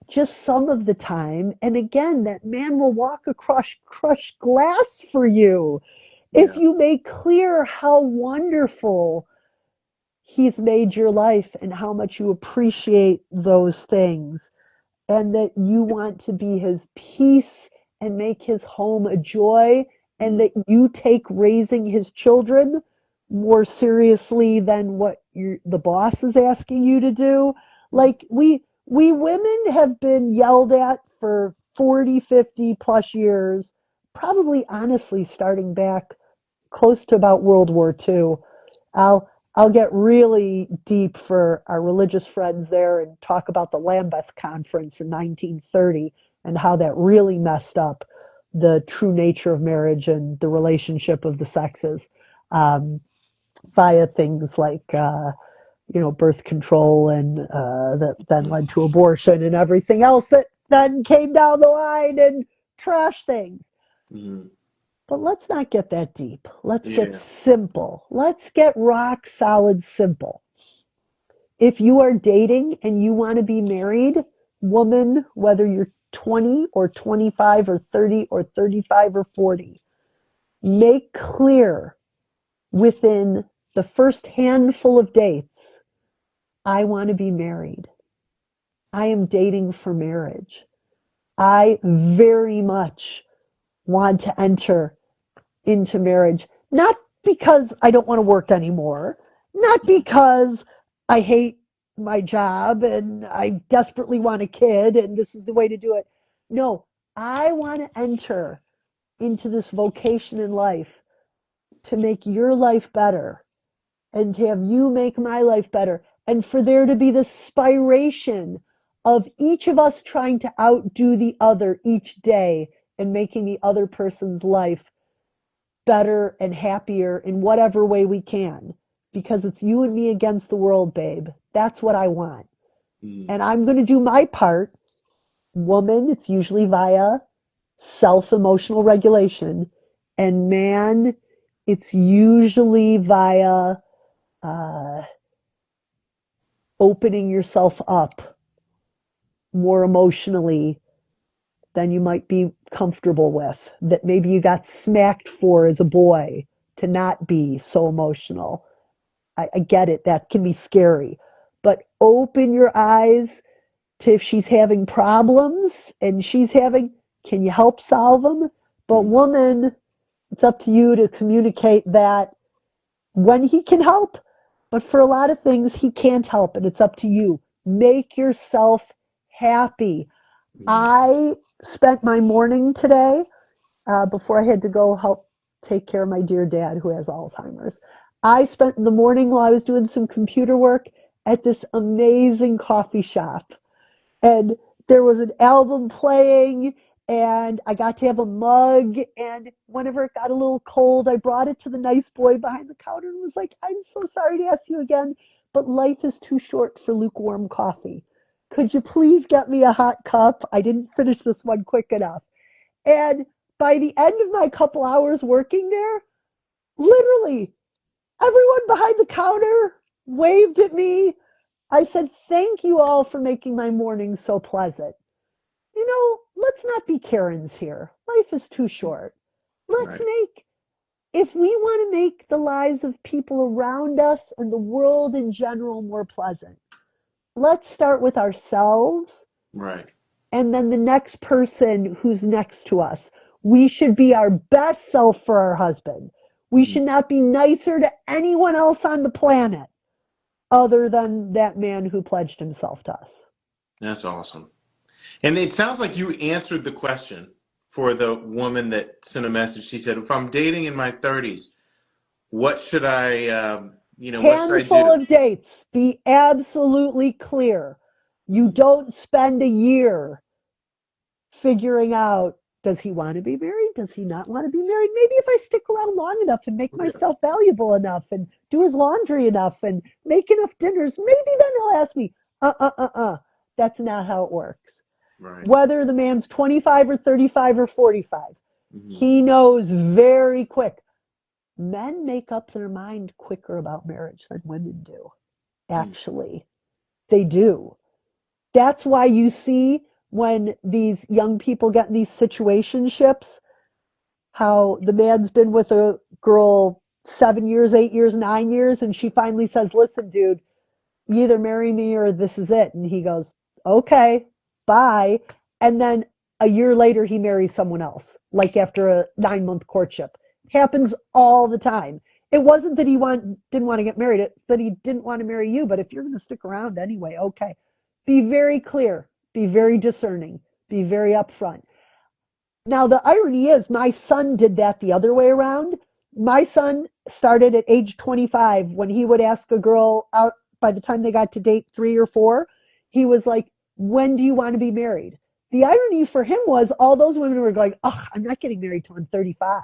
[SPEAKER 1] just some of the time, and again, that man will walk across crushed glass for you if
[SPEAKER 3] Yeah.
[SPEAKER 1] you make clear how wonderful he's made your life and how much you appreciate those things, and that you want to be his peace and make his home a joy, and
[SPEAKER 3] Hmm.
[SPEAKER 1] that you take raising his children more seriously than what the boss is asking you to do.
[SPEAKER 3] Hmm.
[SPEAKER 1] Like we women have been yelled at for 40, 50 plus years, probably honestly starting back close to about World War II. Al, I'll get really deep for our religious friends there and talk about the Lambeth Conference in 1930 and how that really messed up the true nature of marriage and the relationship of the sexes, um, via things like birth control and that then led to abortion and everything else that then came down the line and trash things.
[SPEAKER 3] Mm-hmm.
[SPEAKER 1] But let's not get that deep. Let's get
[SPEAKER 3] Yeah.
[SPEAKER 1] simple. Let's get rock solid simple. If you are dating and you want to be married, woman, whether you're 20 or 25 or 30 or 35 or 40, make clear within the first handful of dates, I want to be married. I am dating for marriage. I very much want to enter into marriage, not because I don't want to work anymore, not because I hate my job and I desperately want a kid and this is the way to do it. No, I want to enter into this vocation in life to make your life better and to have you make my life better and for there to be this spiration of each of us trying to outdo the other each day and making the other person's life better and happier in whatever way we can because it's you and me against the world, babe. That's what I want.
[SPEAKER 3] Mm-hmm.
[SPEAKER 1] And I'm going to do my part. Woman, it's usually via self emotional regulation. And man, it's usually via uh, opening yourself up more emotionally than you might be comfortable with, that maybe you got smacked for as a boy to not be so emotional. I get it, that can be scary. But open your eyes to if she's having problems and she's having, can you help solve them? But
[SPEAKER 3] Mm-hmm.
[SPEAKER 1] woman, it's up to you to communicate that when he can help. But for a lot of things, he can't help, and it's up to you. Make yourself happy.
[SPEAKER 3] Mm-hmm.
[SPEAKER 1] I spent my morning today before I had to go help take care of my dear dad who has Alzheimer's. I spent the morning while I was doing some computer work at this amazing coffee shop. And there was an album playing, and I got to have a mug. And whenever it got a little cold, I brought it to the nice boy behind the counter and was like, I'm so sorry to ask you again, but life is too short for lukewarm coffee. Could you please get me a hot cup? I didn't finish this one quick enough. And by the end of my couple hours working there, literally everyone behind the counter waved at me. I said, thank you all for making my morning so pleasant. Let's not be Karens here. Life is too short. Let's
[SPEAKER 3] Right.
[SPEAKER 1] make, if we want to make the lives of people around us and the world in general more pleasant, let's start with ourselves
[SPEAKER 3] Right.
[SPEAKER 1] and then the next person who's next to us. We should be our best self for our husband. We
[SPEAKER 3] Mm-hmm.
[SPEAKER 1] should not be nicer to anyone else on the planet other than that man who pledged himself to us.
[SPEAKER 3] That's awesome. And it sounds like you answered the question for the woman that sent a message. She said, if I'm dating in my 30s, what should what should I
[SPEAKER 1] Handful
[SPEAKER 3] do?
[SPEAKER 1] of dates. Be absolutely clear. You don't spend a year figuring out, does he want to be married? Does he not want to be married? Maybe if I stick around long enough and make
[SPEAKER 3] Yeah.
[SPEAKER 1] myself valuable enough and do his laundry enough and make enough dinners, maybe then he'll ask me. That's not how it works.
[SPEAKER 3] Right.
[SPEAKER 1] Whether the man's 25 or 35 or 45,
[SPEAKER 3] Mm-hmm.
[SPEAKER 1] he knows very quick. Men make up their mind quicker about marriage than women do. Actually, they do. That's why you see when these young people get in these situationships, how the man's been with a girl 7 years, 8 years, 9 years, and she finally says, listen, dude, you either marry me or this is it. And he goes, okay, bye. And then a year later, he marries someone else, like after a 9 month courtship. Happens all the time. It wasn't that didn't want to get married, it's that he didn't want to marry you. But if you're going to stick around anyway, okay. Be very clear, be very discerning, be very upfront. Now, the irony is, my son did that the other way around. My son started at age 25 when he would ask a girl out by the time they got to date 3 or 4. He was like, when do you want to be married? The irony for him was all those women were going, oh, I'm not getting married till I'm 35.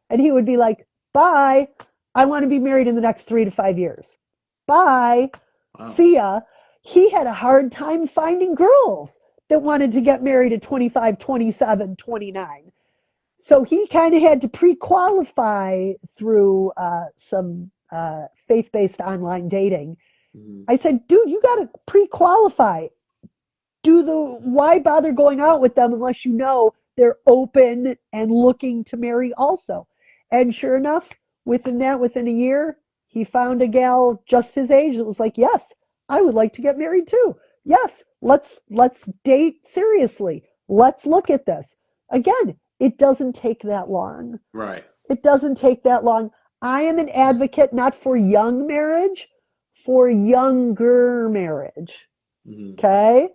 [SPEAKER 1] And he would be like, bye. I want to be married in the next 3 to 5 years. Bye.
[SPEAKER 3] Wow.
[SPEAKER 1] See ya. He had a hard time finding girls that wanted to get married at 25, 27, 29. So he kind of had to pre-qualify through some faith-based online dating.
[SPEAKER 3] Mhm.
[SPEAKER 1] I said, dude, you got to pre-qualify. Why bother going out with them unless you know they're open and looking to marry also? And sure enough, within a year, he found a gal just his age that was like, yes, I would like to get married too. Yes, let's date seriously. Let's look at this. Again, it doesn't take that long.
[SPEAKER 3] Right.
[SPEAKER 1] It doesn't take that long. I am an advocate not for young marriage, for younger marriage.
[SPEAKER 3] Mhm.
[SPEAKER 1] Okay?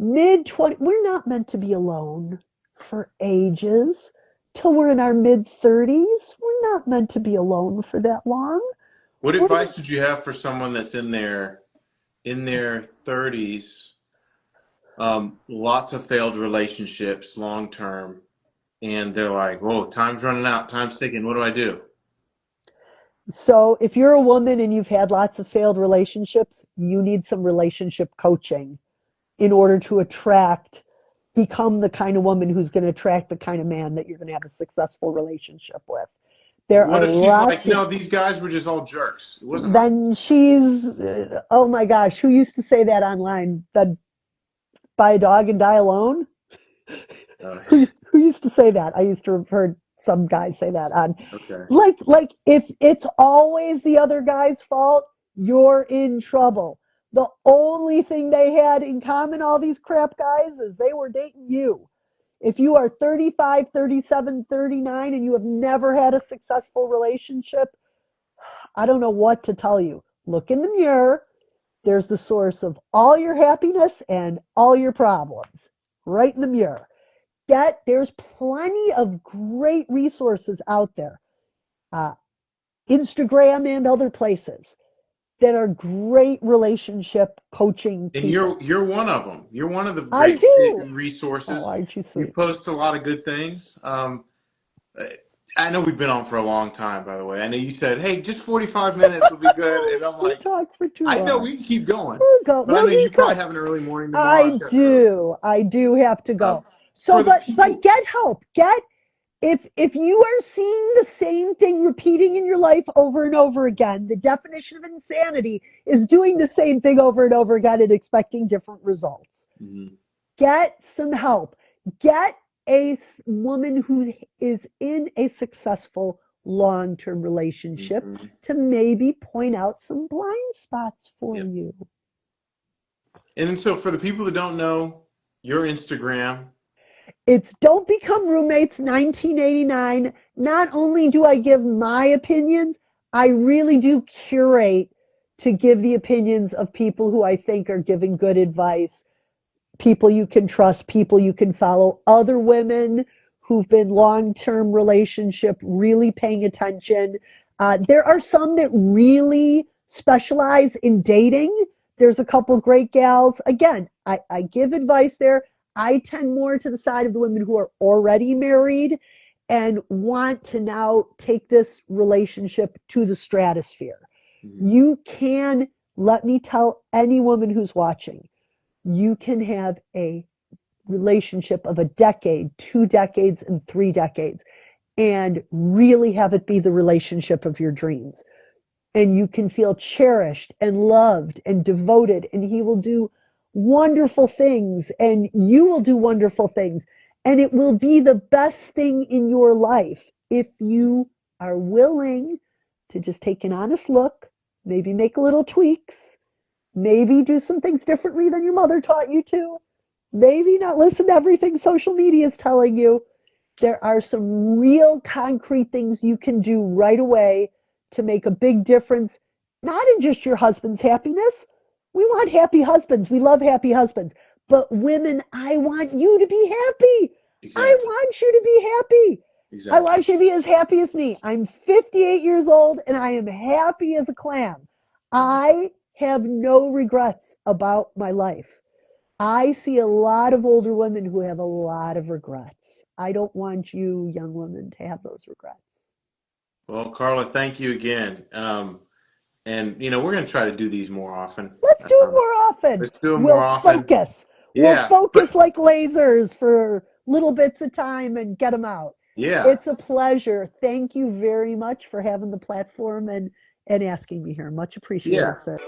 [SPEAKER 1] Mid 20, we're not meant to be alone for ages till we're in our mid 30s. We're not meant to be alone for that long.
[SPEAKER 3] What
[SPEAKER 1] What
[SPEAKER 3] advice
[SPEAKER 1] about,
[SPEAKER 3] would you have for someone that's in their 30s, lots of failed relationships, long term, and they're like, "Whoa, time's running out, time's ticking. What do I do?"
[SPEAKER 1] so if you're a woman and you've had lots of failed relationships, you need some relationship coaching in order to become the kind of woman who's going to attract the kind of man that you're going to have a successful relationship with. There
[SPEAKER 3] What
[SPEAKER 1] are
[SPEAKER 3] if she's like,
[SPEAKER 1] lots of,
[SPEAKER 3] these guys were just all jerks. It wasn't like,
[SPEAKER 1] then she's, oh my gosh, who used to say that online? That buy a dog and die alone?
[SPEAKER 3] uh,
[SPEAKER 1] Who used to say that? I used to have heard some guys say that on,
[SPEAKER 3] okay,
[SPEAKER 1] like if it's always the other guy's fault, you're in trouble. The only thing they had in common, all these crap guys, is they were dating you. If you are 35, 37, 39, and you have never had a successful relationship, I don't know what to tell you. Look in the mirror. There's the source of all your happiness and all your problems right in the mirror. There's plenty of great resources out there, uh, Instagram and other places that are great relationship coaching
[SPEAKER 3] and
[SPEAKER 1] people.
[SPEAKER 3] you're one of them. You're one of the
[SPEAKER 1] I
[SPEAKER 3] great
[SPEAKER 1] do. Oh,
[SPEAKER 3] resources.
[SPEAKER 1] aren't you
[SPEAKER 3] You
[SPEAKER 1] sweet?
[SPEAKER 3] post a lot of good things. I know we've been on for a long time, by the way. I know you said, "Hey, just 45 minutes will be good," and I'm
[SPEAKER 1] We
[SPEAKER 3] like,
[SPEAKER 1] talk for too
[SPEAKER 3] I know
[SPEAKER 1] long.
[SPEAKER 3] we can keep going,
[SPEAKER 1] We'll go.
[SPEAKER 3] but I
[SPEAKER 1] We'll
[SPEAKER 3] know you
[SPEAKER 1] keep
[SPEAKER 3] probably
[SPEAKER 1] going.
[SPEAKER 3] have an early morning tomorrow.
[SPEAKER 1] I
[SPEAKER 3] I've got an early morning.
[SPEAKER 1] do. I do have to
[SPEAKER 3] Um,
[SPEAKER 1] go. So,
[SPEAKER 3] for the
[SPEAKER 1] but
[SPEAKER 3] people,
[SPEAKER 1] get help. If you are seeing the same thing repeating in your life over and over again, the definition of insanity is doing the same thing over and over again and expecting different results.
[SPEAKER 3] Mhm,
[SPEAKER 1] Get some help. Get a woman who is in a successful long-term relationship
[SPEAKER 3] mhm,
[SPEAKER 1] to maybe point out some blind spots for
[SPEAKER 3] yep.
[SPEAKER 1] you.
[SPEAKER 3] And then so for the people that don't know your Instagram,
[SPEAKER 1] It's Don't Become Roommates 1989. Not only do I give my opinions, I really do curate to give the opinions of people who I think are giving good advice, people you can trust, people you can follow, other women who've been long-term relationship, really paying attention. There are some that really specialize in dating. There's a couple great gals. Again, I give advice there. I tend more to the side of the women who are already married and want to now take this relationship to the stratosphere.
[SPEAKER 3] mhm,
[SPEAKER 1] You can, let me tell any woman who's watching, you can have a relationship of a decade, 2 decades, and 3 decades, and really have it be the relationship of your dreams. And you can feel cherished and loved and devoted, and he will do wonderful things, and you will do wonderful things. And it will be the best thing in your life if you are willing to just take an honest look, maybe make little tweaks, maybe do some things differently than your mother taught you to, maybe not listen to everything social media is telling you. There are some real concrete things you can do right away to make a big difference, not in just your husband's happiness. We want happy husbands. We love happy husbands. But women, I want you to be happy. I
[SPEAKER 3] exactly.
[SPEAKER 1] want you to be happy. I
[SPEAKER 3] exactly.
[SPEAKER 1] want you to be as happy as me. I'm 58 years old and I am happy as a clam. I have no regrets about my life. I see a lot of older women who have a lot of regrets. I don't want you young women to have those regrets.
[SPEAKER 3] Well, Carla, thank you again. And we're going to try to do these more often.
[SPEAKER 1] Let's do it
[SPEAKER 3] Um,
[SPEAKER 1] more often.
[SPEAKER 3] let's do them more
[SPEAKER 1] We'll
[SPEAKER 3] often.
[SPEAKER 1] focus. We'll
[SPEAKER 3] Yeah, but
[SPEAKER 1] focus like lasers for little bits of time and get them out.
[SPEAKER 3] yeah,
[SPEAKER 1] It's a pleasure. Thank you very much for having the platform and asking me here. Much appreciated,
[SPEAKER 3] yeah.
[SPEAKER 1] sir.